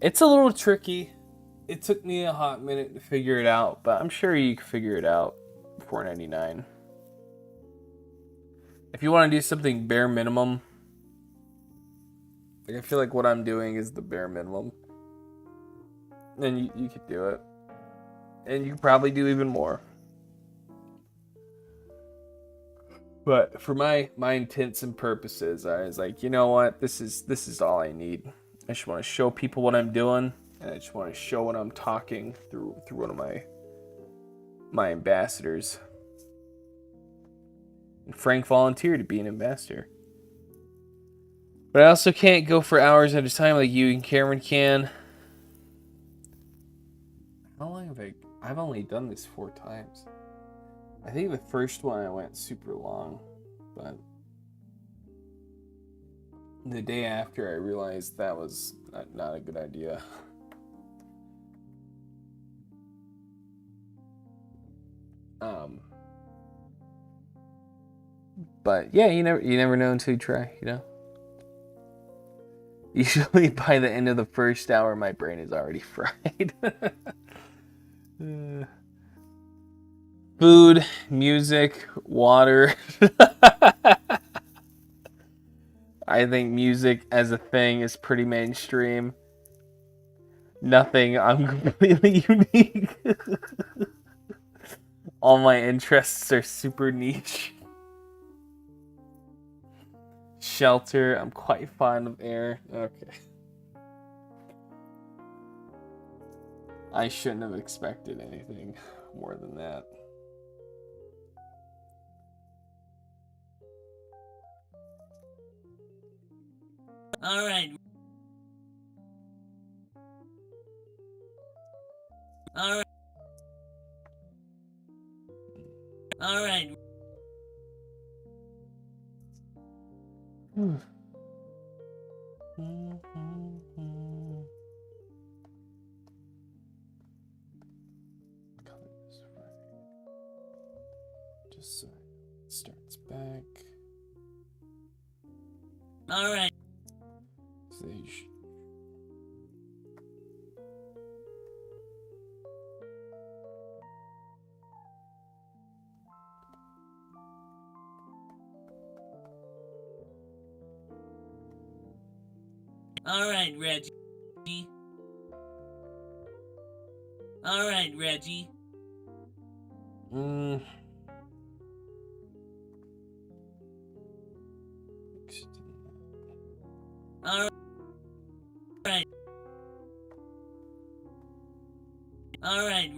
It's a little tricky. It took me a hot minute to figure it out, but I'm sure you can figure it out. $4.99. If you want to do something bare minimum, like I feel like what I'm doing is the bare minimum, then you could do it, and you could probably do even more. But for my intents and purposes, I was like, you know what, this is all I need. I just want to show people what I'm doing, and I just want to show what I'm talking through one of my ambassadors. And Frank volunteered to be an ambassador. But I also can't go for hours at a time like you and Cameron can. How long have I've only done this 4 times. I think the first one I went super long, but the day after I realized that was not a good idea. But yeah, you never know until you try, you know. Usually by the end of the first hour, my brain is already fried. Food, music, water. I think music as a thing is pretty mainstream. Nothing, I'm completely unique. All my interests are super niche. Shelter, I'm quite fond of air. Okay. I shouldn't have expected anything more than that. All right. All right. All right. Just so it starts back. All right. Sage. All right, Reggie. All right, Reggie. All right. All right.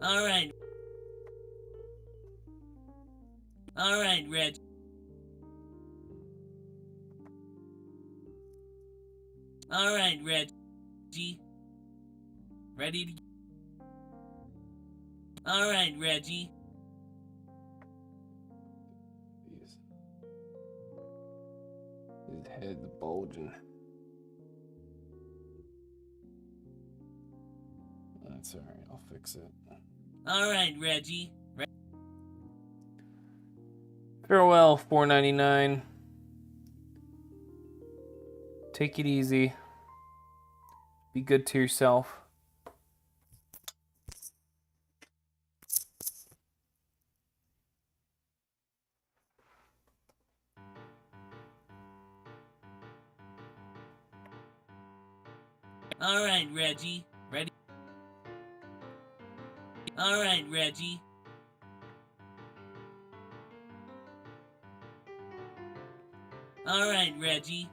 All right. All right, Reggie. All right, Reggie. Ready to... All right, Reggie. His head's bulging. That's alright, I'll fix it. All right, Reggie. Farewell, $4.99. Take it easy. Be good to yourself. All right, Reggie. Ready? All right, Reggie. All right, Reggie.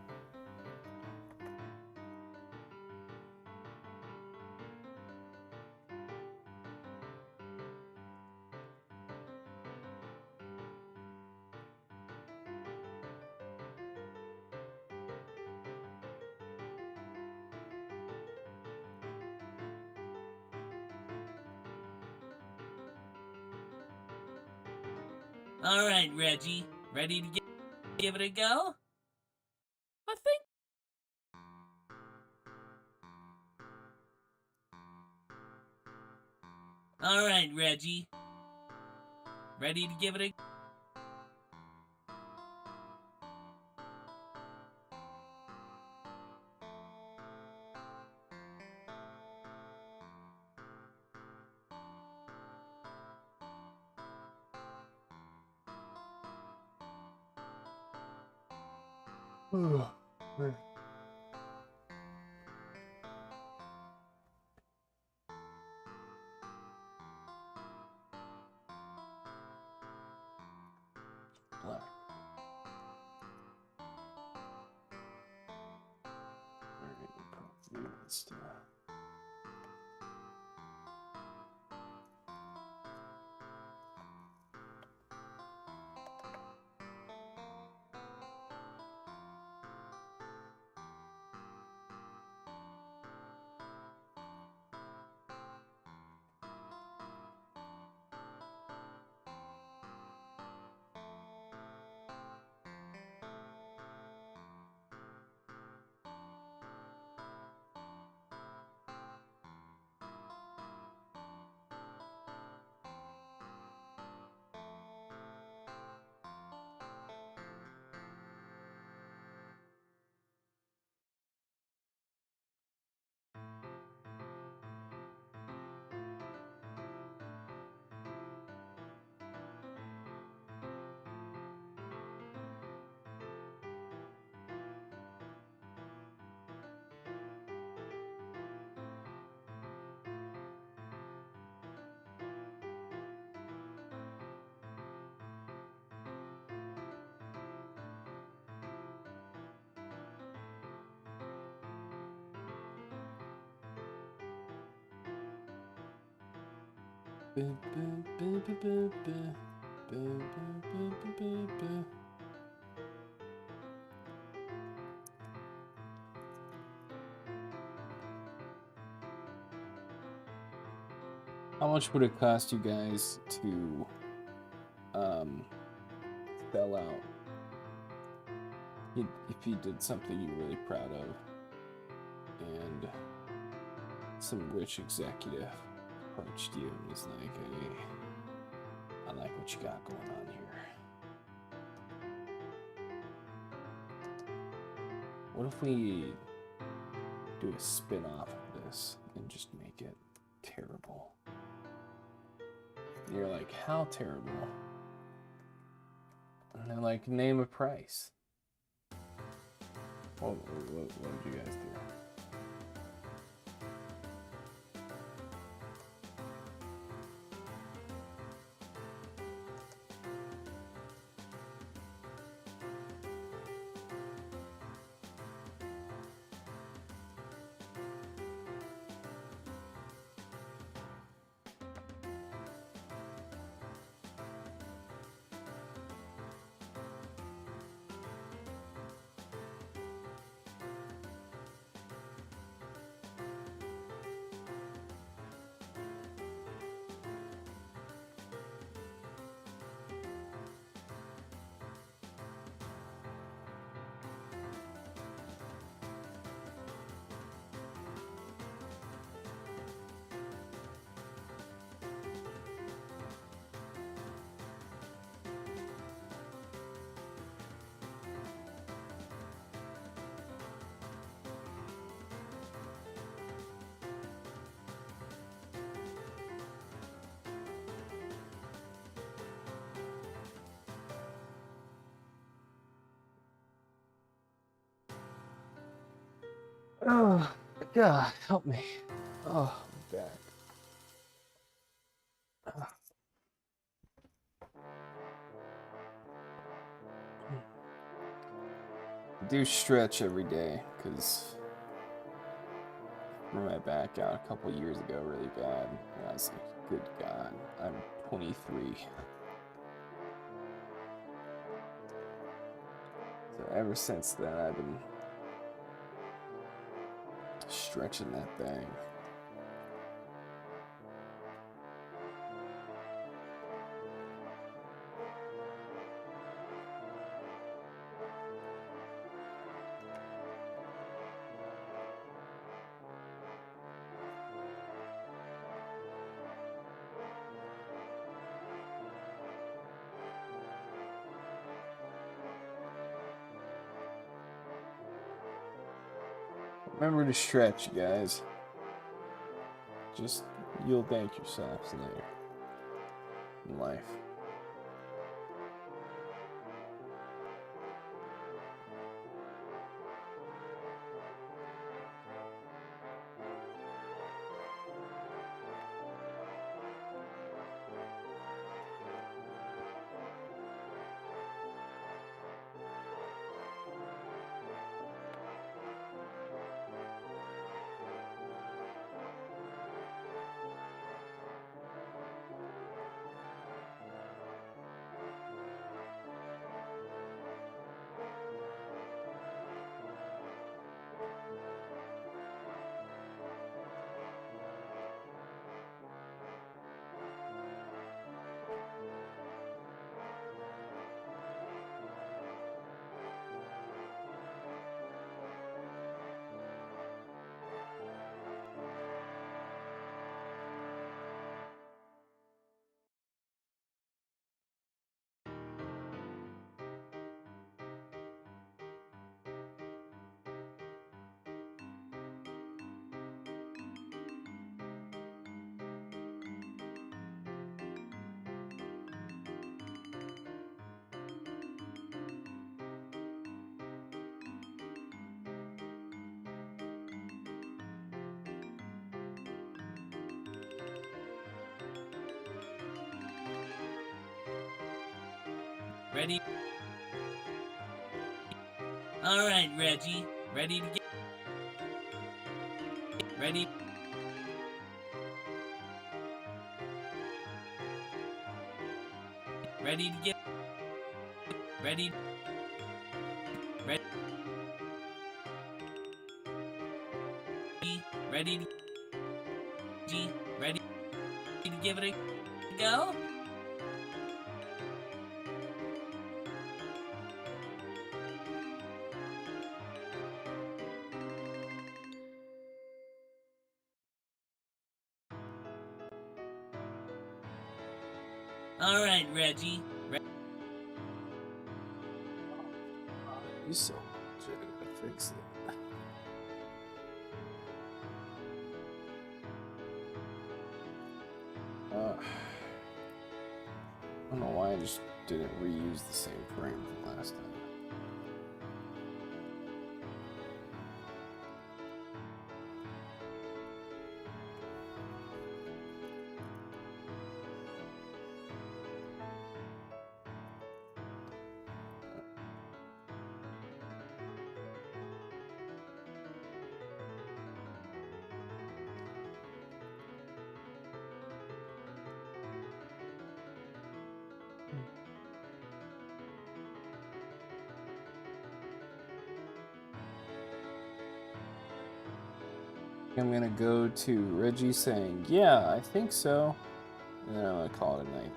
All right, Reggie. Ready to give it a go? I think All right, Reggie. Ready to give it a... Oh, man. Black. Alright, let's do that. How much would it cost you guys to spell out if you did something you're really proud of and some rich executive approached you and was like, hey, I like what you got going on here. What if we do a spin-off of this and just make it terrible? And you're like, how terrible? And they're like, name a price. What would you guys do? Oh, God, help me. Oh, I'm back. I do stretch every day because I threw my back out a couple years ago really bad. And I was like, good God, I'm 23. So ever since then, I've been stretching that thing. Remember to stretch, you guys. Just, you'll thank yourselves later in life. Ready? Alright, Reggie. Ready to get... Ready? Ready to get... Ready? Ready? Ready to... G? Ready to give it a go? Alright, Reggie. You so much. I gotta fix it. I don't know why I just didn't reuse the same frame from last time. I'm gonna go to Reggie saying, yeah, I think so. And then I'm gonna call it a night.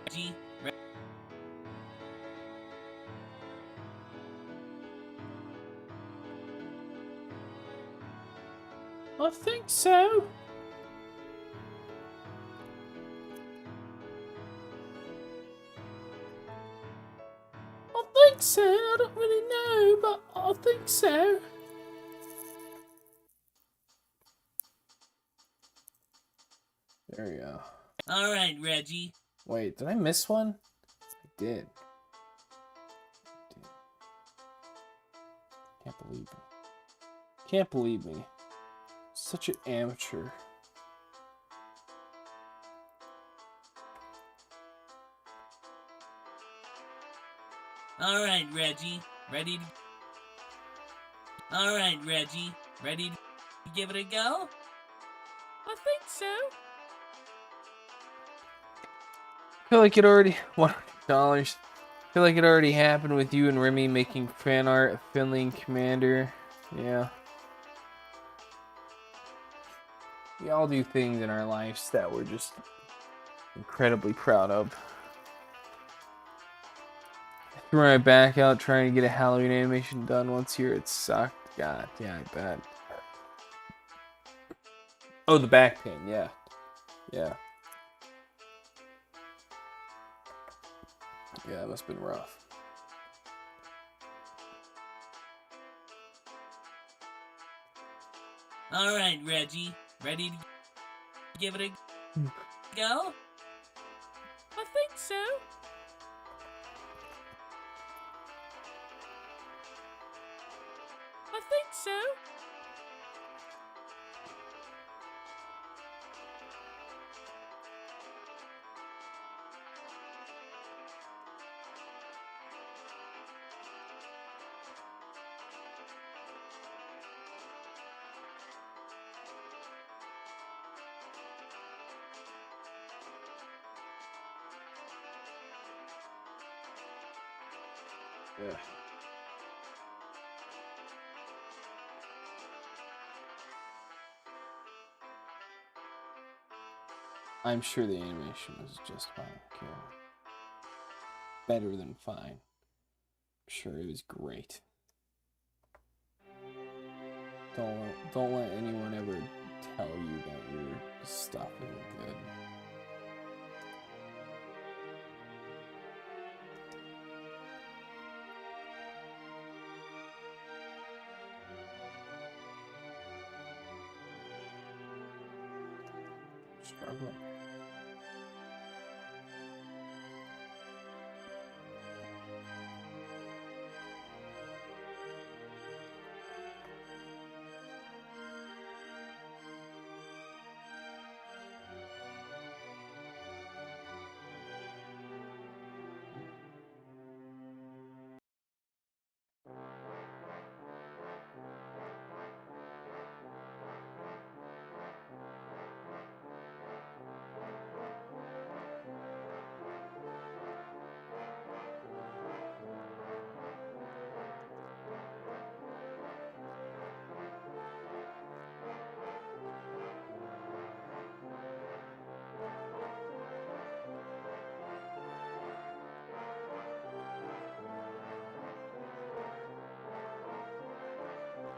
Reggie. I think so. I think so. I don't really know, but I think so. There we go. Alright, Reggie. Wait, did I miss one? I did. Can't believe me. Can't believe me. Such an amateur. Alright, Reggie. Ready to... Alright, Reggie. Ready to give it a go? I think so. I feel like it already $100. I feel like it already happened with you and Remy making fan art of Finley and Commander. Yeah. We all do things in our lives that we're just incredibly proud of. I threw my back out trying to get a Halloween animation done once here. It sucked. God, yeah, I bet. Oh, the back pain, yeah. Yeah. Yeah, that must have been rough. Alright, Reggie. Ready to give it a go? I think so. I think so. Yeah. I'm sure the animation was just fine. Okay. Better than fine. I'm sure it was great. Don't let anyone ever tell you that your stuff isn't good. Struggling.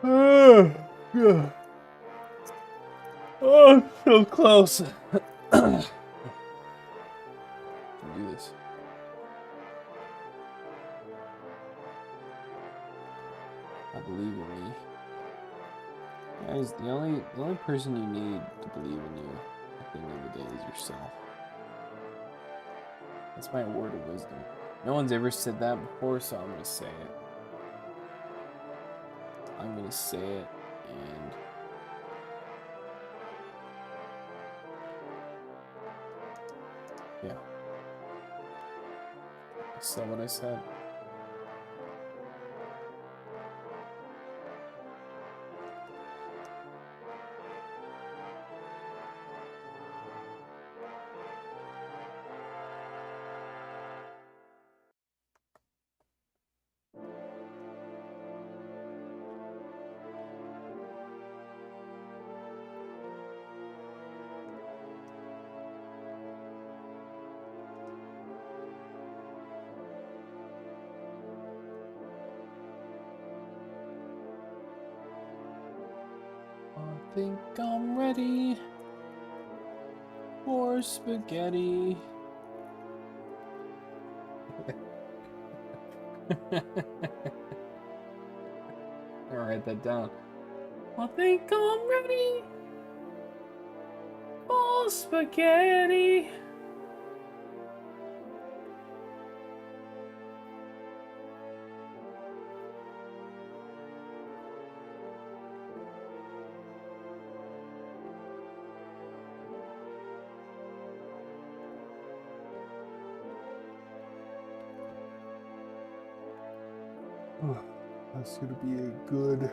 Oh, so close. Can do this. I believe in me. Guys, the only person you need to believe in you at the end of the day is yourself. That's my word of wisdom. No one's ever said that before, so I'm gonna say it. I'm gonna say it, and yeah. Is that what I said? I think I'm ready for spaghetti. I'll write that down. I think I'm ready for spaghetti. That's gonna be a good.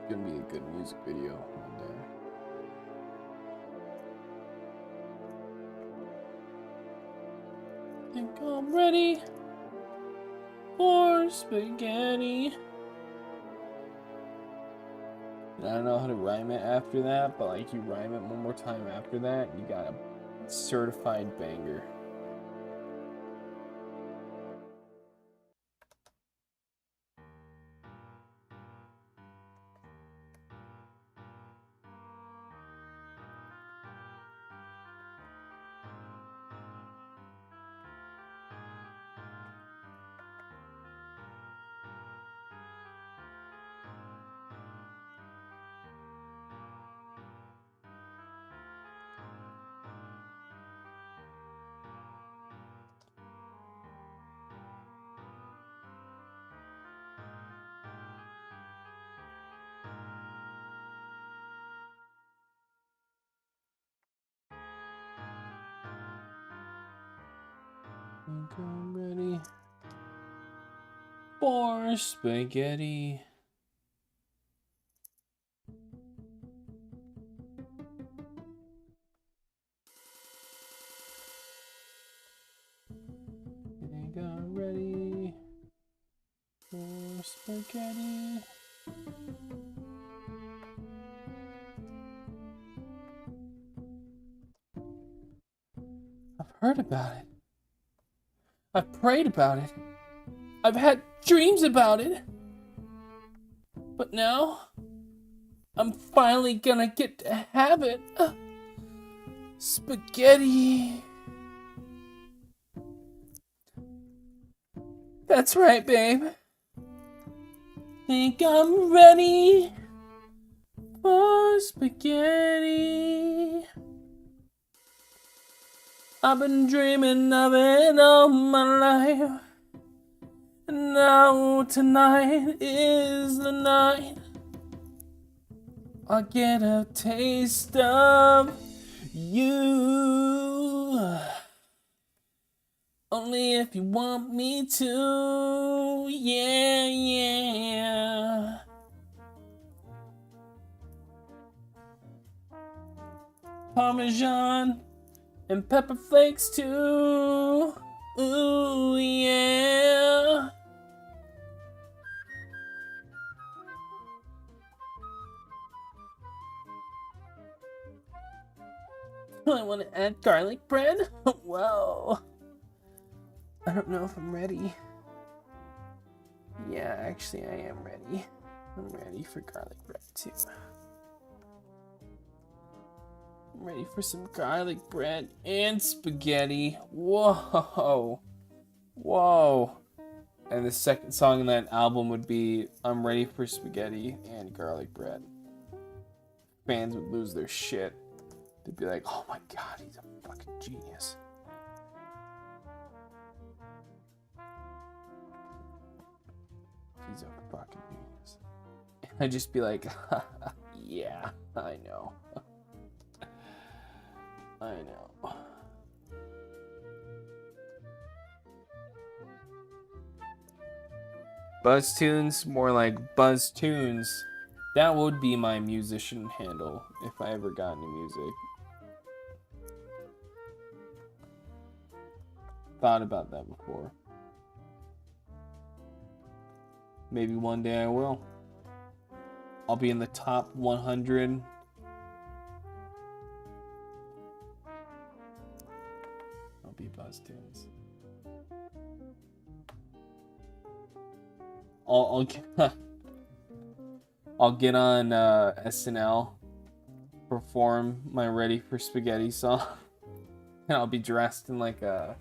Gonna be a good music video one day. Think I'm ready for spaghetti. And I don't know how to rhyme it after that, but like you rhyme it one more time after that, you got a certified banger. Think I'm ready for spaghetti. Think I'm ready for spaghetti. I've heard about it. I've prayed about it. I've had dreams about it. But now, I'm finally gonna get to have it. Spaghetti. That's right, babe. Think I'm ready for spaghetti. I've been dreaming of it all my life. And now tonight is the night I'll get a taste of you. Only if you want me to, yeah, yeah. Parmesan and pepper flakes too, ooh, yeah. I want to add garlic bread? Whoa. I don't know if I'm ready. Yeah, actually I am ready. I'm ready for garlic bread too. I'm ready for some garlic bread and spaghetti. Whoa. Whoa. And the second song in that album would be I'm ready for spaghetti and garlic bread. Fans would lose their shit. They'd be like, oh my god, he's a fucking genius. He's a fucking genius. And I'd just be like, yeah, I know. I know. BuzzToons, more like BuzzTunes. That would be my musician handle if I ever got into music. Thought about that before. Maybe one day I will. I'll be in the top 100. I'll be BuzzTunes. I'll get on SNL, perform my Ready for Spaghetti song, and I'll be dressed in like a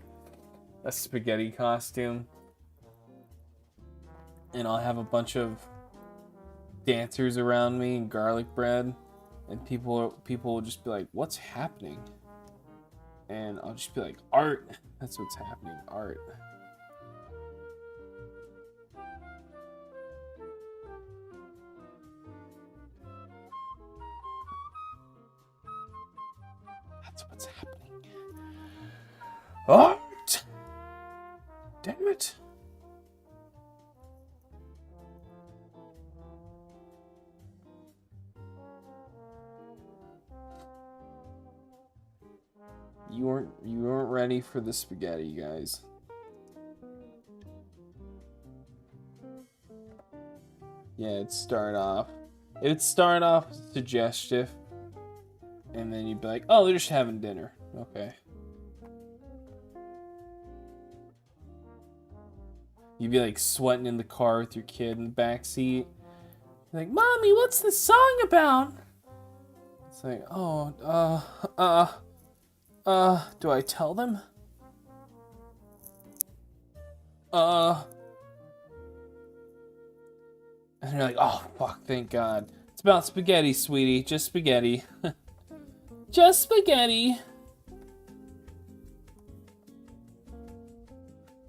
spaghetti costume, and I'll have a bunch of dancers around me and garlic bread, and people will just be like, "What's happening?" And I'll just be like, "Art. That's what's happening. Art." That's what's happening. Art! Damn it. You weren't ready for the spaghetti, guys. Yeah, it'd start off suggestive, and then you'd be like, "Oh, they're just having dinner." Okay. You'd be like sweating in the car with your kid in the back seat. You're like, "Mommy, what's the song about?" It's like, "Oh, do I tell them?" And you're like, "Oh, fuck, thank God. It's about spaghetti, sweetie. Just spaghetti." Just spaghetti.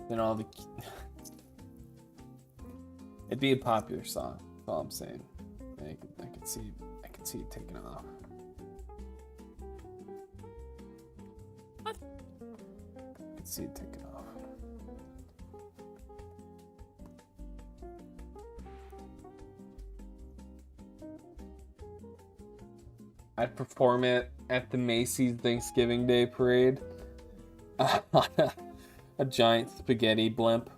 Then all the... It'd be a popular song. That's all I'm saying. I could see it taking off. I could see it taking off. I'd perform it at the Macy's Thanksgiving Day Parade. A giant spaghetti blimp.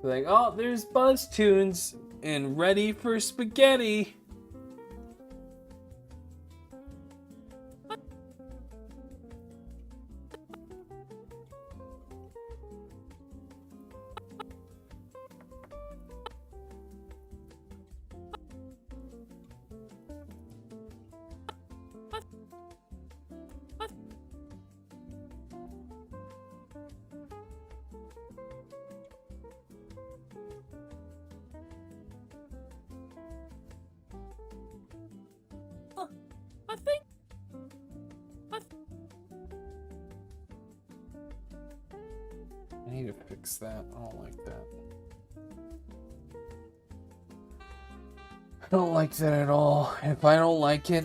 Like, oh, there's BuzzTunes and Ready for Spaghetti. I need to fix that. I don't like that. I don't like that at all. If I don't like it,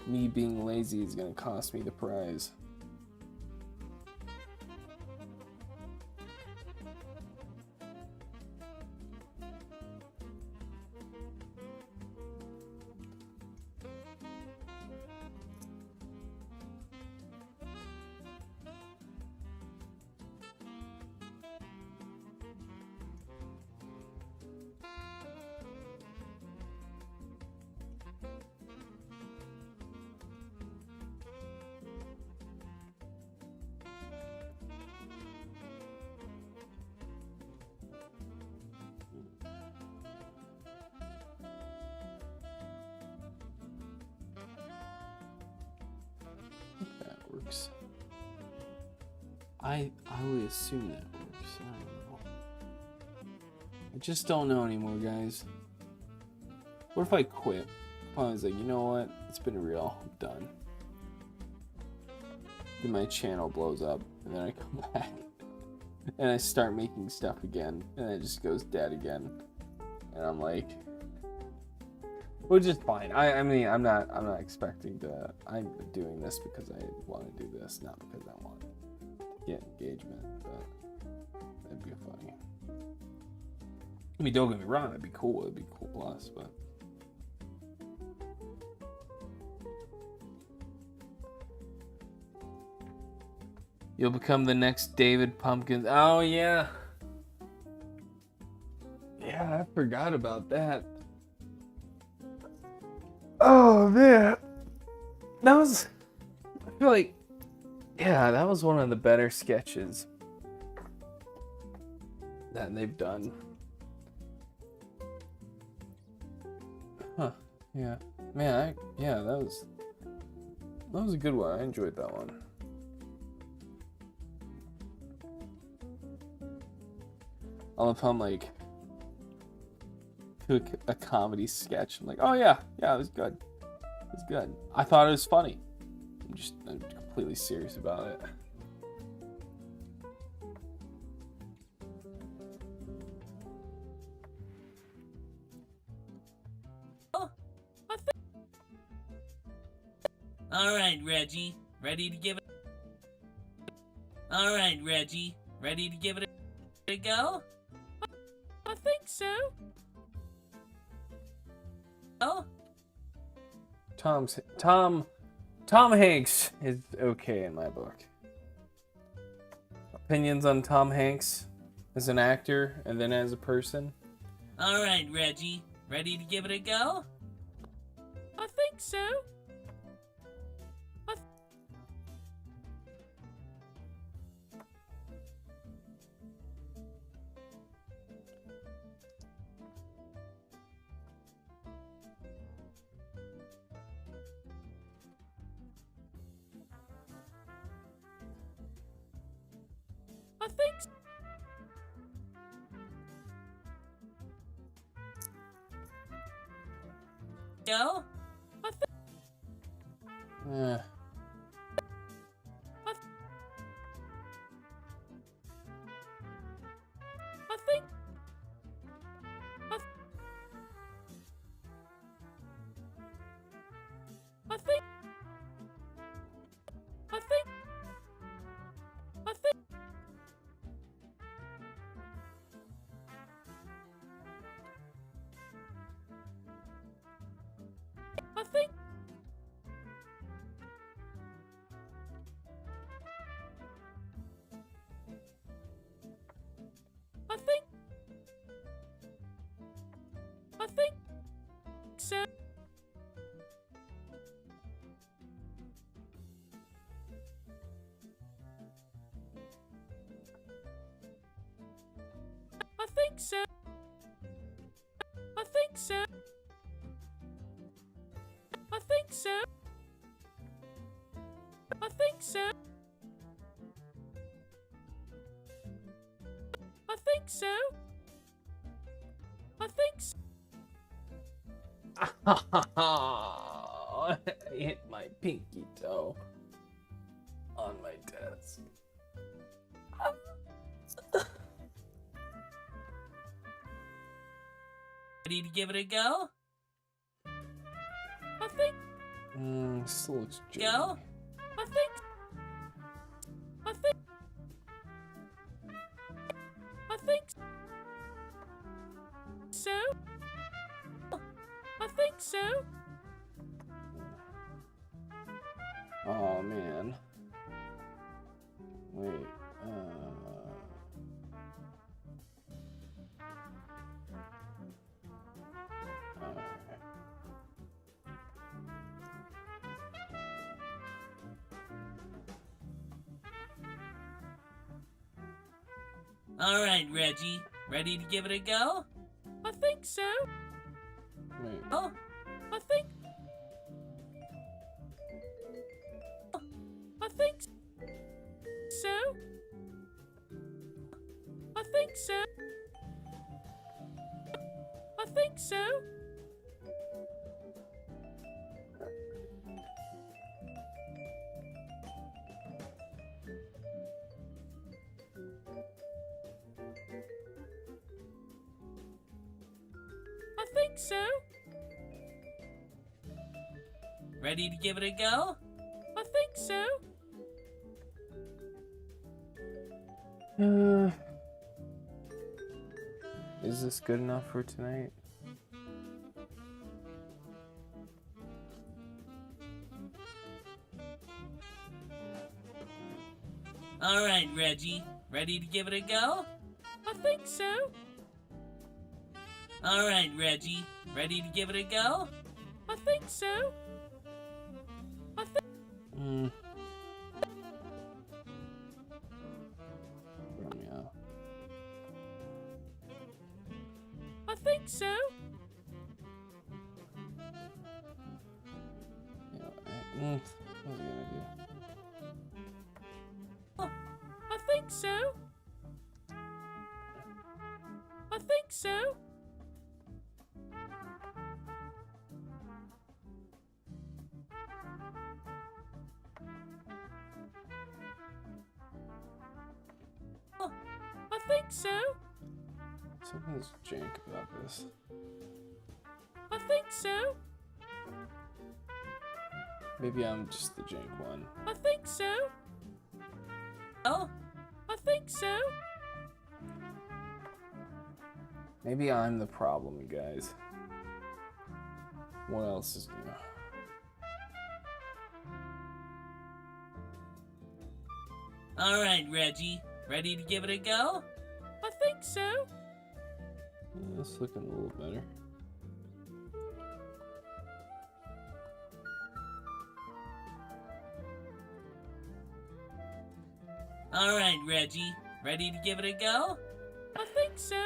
me being lazy is gonna cost me the prize. I would assume that works. I don't know. I just don't know anymore, guys. What if I quit? If I was like, you know what? It's been real. I'm done. Then my channel blows up, and then I come back, and I start making stuff again, and it just goes dead again, and I'm like, which is fine. I mean, I'm not expecting to. I'm doing this because I want to do this, not because I want to get engagement. But that'd be funny. I mean, don't get me wrong. It'd be cool. It'd be cool plus, but. You'll become the next David Pumpkins. Oh, yeah. Yeah, I forgot about that. Oh, man. That was... I feel like... Yeah, that was one of the better sketches that they've done. Huh. Yeah. Man, that was a good one. I enjoyed that one. I love how I'm like to a comedy sketch. I'm like, oh yeah, it was good. It was good. I thought it was funny. I'm completely serious about it. All right, Reggie, ready to give it? All right, Reggie, ready to give it a go? I think so. Oh, Tom Hanks is okay in my book. Opinions on Tom Hanks as an actor and then as a person? all right, Reggie, ready to give it a go? I think so. I think so. Go? Yeah. I think. I think. I think. I think. I think. I think. I think so. I think so. I think so. I think so. I think so. I think so. I think so. I hit my pinky toe on my desk. Ready to give it a go? I think. Still looks Go? jittery. I think. I think. I think so. I think so. Oh man. Wait. Alright. All right, Reggie, ready to give it a go? I think so. Wait. Oh, I think. I think so. so. I think so. I think so. Ready to give it a go? I think so. Is this good enough for tonight? Alright, Reggie. Ready to give it a go? I think so. Alright, Reggie. Ready to give it a go? I think so. I think. Yeah. I think so. What was I gonna do? I think so. I think so. I think so. Something's jank about this. I think so. Maybe I'm just the jank one. I think so. Oh? I think so. Maybe I'm the problem, you guys. What else is new? Alright, Reggie. Ready to give it a go? I think so. It's looking a little better. Alright, Reggie. Ready to give it a go? I think so.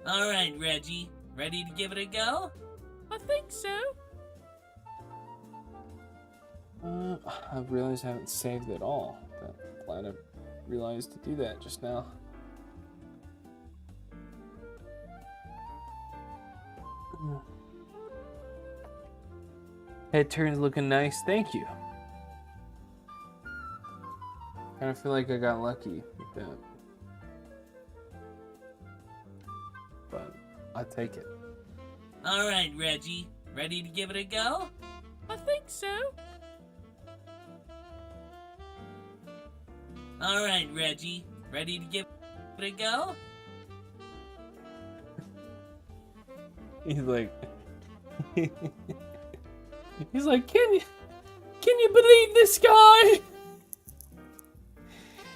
Alright, Reggie. Ready to give it a go? I think so. I realized I haven't saved at all. I'm glad I realized to do that just now. Head turn's looking nice, thank you. Kind of feel like I got lucky with that. But I take it. Alright, Reggie. Ready to give it a go? I think so. Alright, Reggie. Ready to give it a go? He's like, he's like, can you believe this guy?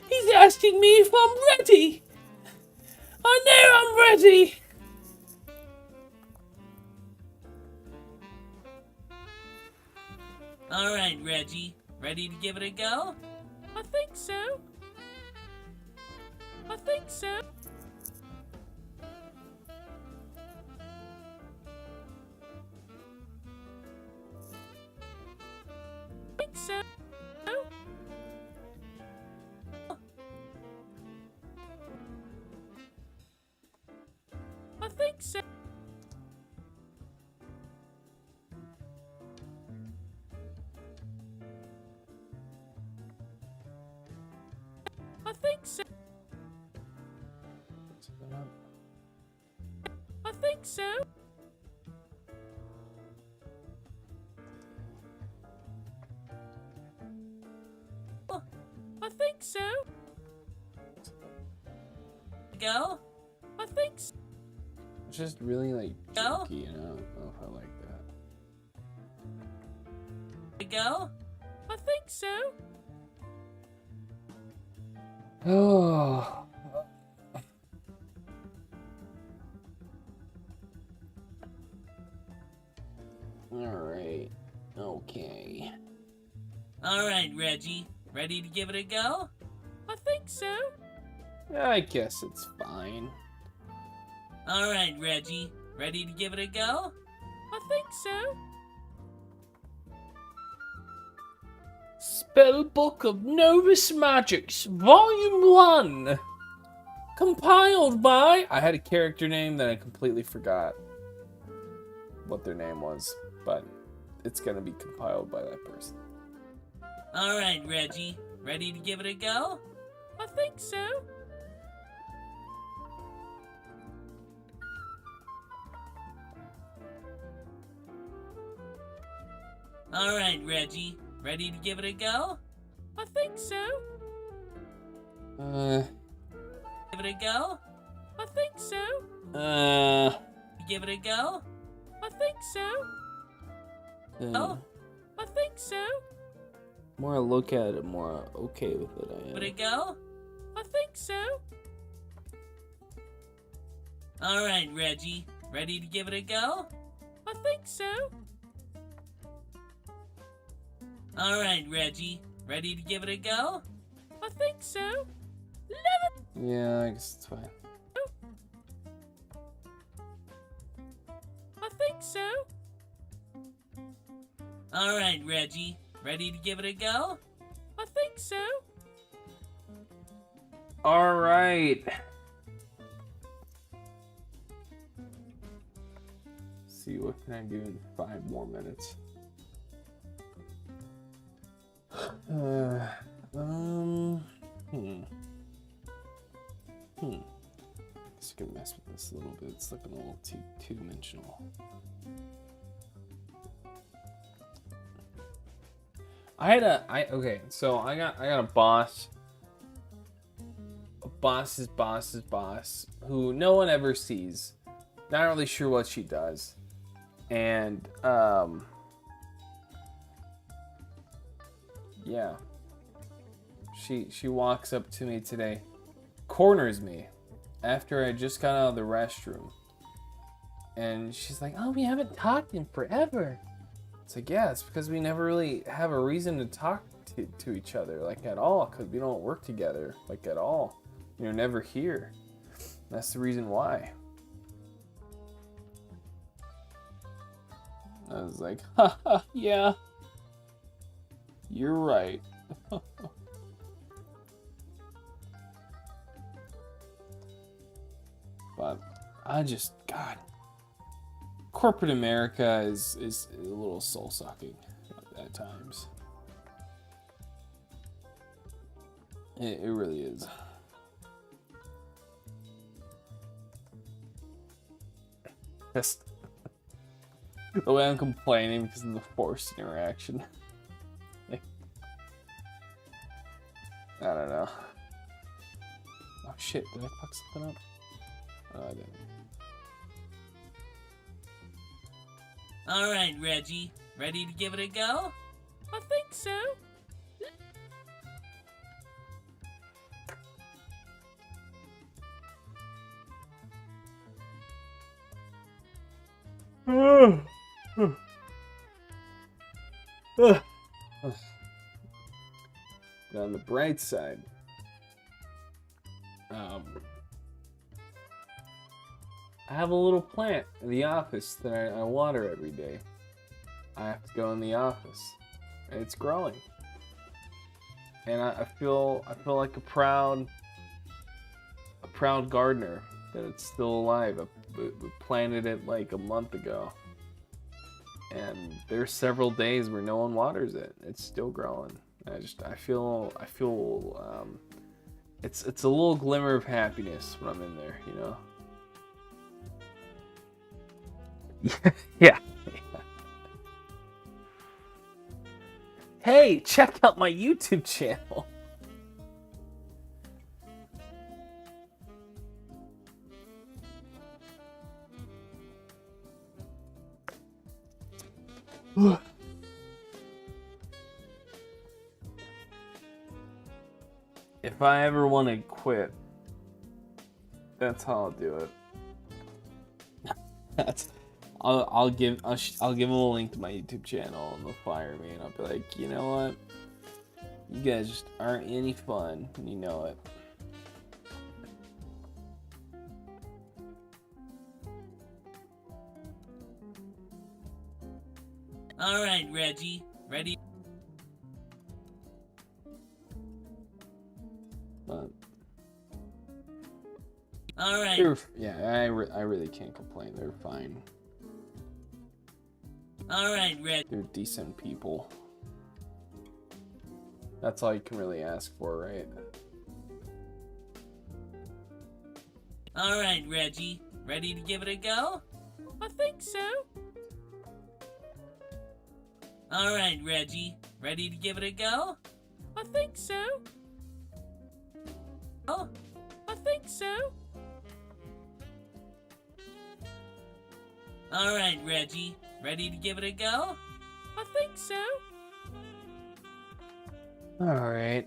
He's asking me if I'm ready. I know I'm ready. Alright, Reggie. Ready to give it a go? I think so. I think so. I think so. I think so. I think so. I think so. I think so. Go? I think so. It's just really like No? junky, and I don't know if I like that. Go? I think so. Oh. Alright. Okay. Alright, Reggie. Ready to give it a go? I think so. I guess it's fine. Alright, Reggie. Ready to give it a go? I think so. Spellbook of Novus Magics, Volume 1. Compiled by... I had a character name that I completely forgot what their name was, but it's gonna be compiled by that person. Alright, Reggie. Ready to give it a go? I think so. Alright, Reggie. Ready to give it a go? I think so. Give it a go? I think so. Give it a go? I think so. Oh, I think so. More I look at it, more okay with it I give it a am. go? I think so. Alright, Reggie. Ready to give it a go? I think so. Alright, Reggie. Ready to give it a go? I think so. Yeah, I guess it's fine. I think so. Alright, Reggie. Ready to give it a go? I think so. Alright. See, what can I do in 5 more minutes? Just gonna mess with this a little bit. It's looking a little too two-dimensional. Okay, so I got a boss. A boss's boss's boss who no one ever sees. Not really sure what she does. And yeah. She walks up to me today, corners me after I just got out of the restroom. And she's like, "Oh, we haven't talked in forever." It's like, yeah, it's because we never really have a reason to talk to each other, like, at all, because we don't work together, like, at all. You're never here. That's the reason why. I was like, haha, yeah. You're right. But I just, God. Corporate America is a little soul-sucking at times. It really is. Just the way I'm complaining because of the forced interaction. I don't know. Oh shit, did I fuck something up? Oh, I didn't. Alright, Reggie. Ready to give it a go? I think so. But on the bright side, I have a little plant in the office that I water every day. I have to go in the office, and it's growing, and I feel like a proud gardener that it's still alive. We planted it like a month ago, and there's several days where no one waters it. It's still growing. I feel it's a little glimmer of happiness when I'm in there, you know. Yeah. Hey, check out my YouTube channel. If I ever want to quit, that's how I'll do it. I'll give them a link to my YouTube channel, and they'll fire me, and I'll be like, you know what? You guys just aren't any fun, and you know it. Alright, Reggie. Ready? All right. I really can't complain. They're fine. All right, Reggie. They're decent people. That's all you can really ask for, right? All right, Reggie. Ready to give it a go? I think so. All right, Reggie. Ready to give it a go? I think so. Oh, I think so. all right, Reggie. Ready to give it a go? I think so. All right.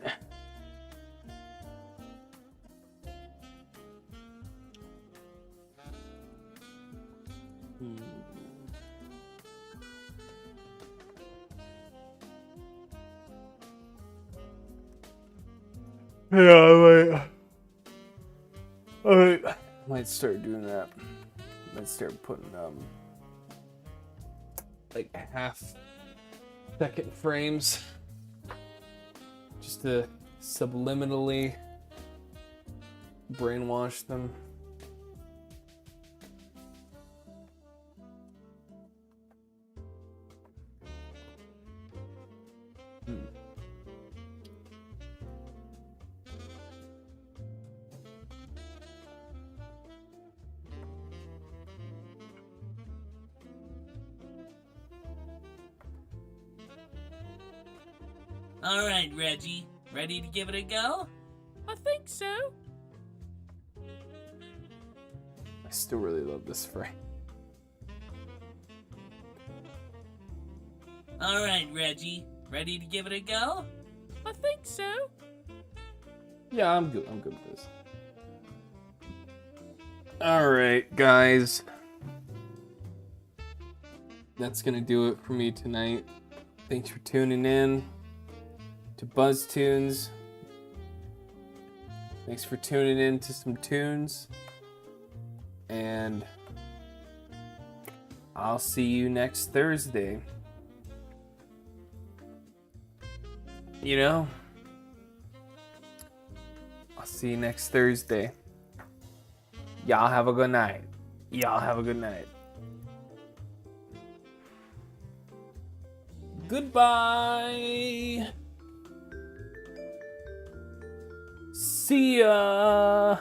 Yeah, I might start doing that. Might start putting like half-second frames, just to subliminally brainwash them. All right, Reggie. Ready to give it a go? I think so. I still really love this frame. All right, Reggie. Ready to give it a go? I think so. Yeah, I'm good. I'm good with this. All right, guys. That's gonna do it for me tonight. Thanks for tuning in to BuzzToons. Thanks for tuning in to some tunes. And I'll see you next Thursday. You know, I'll see you next Thursday. Y'all have a good night. Y'all have a good night. Goodbye. See ya.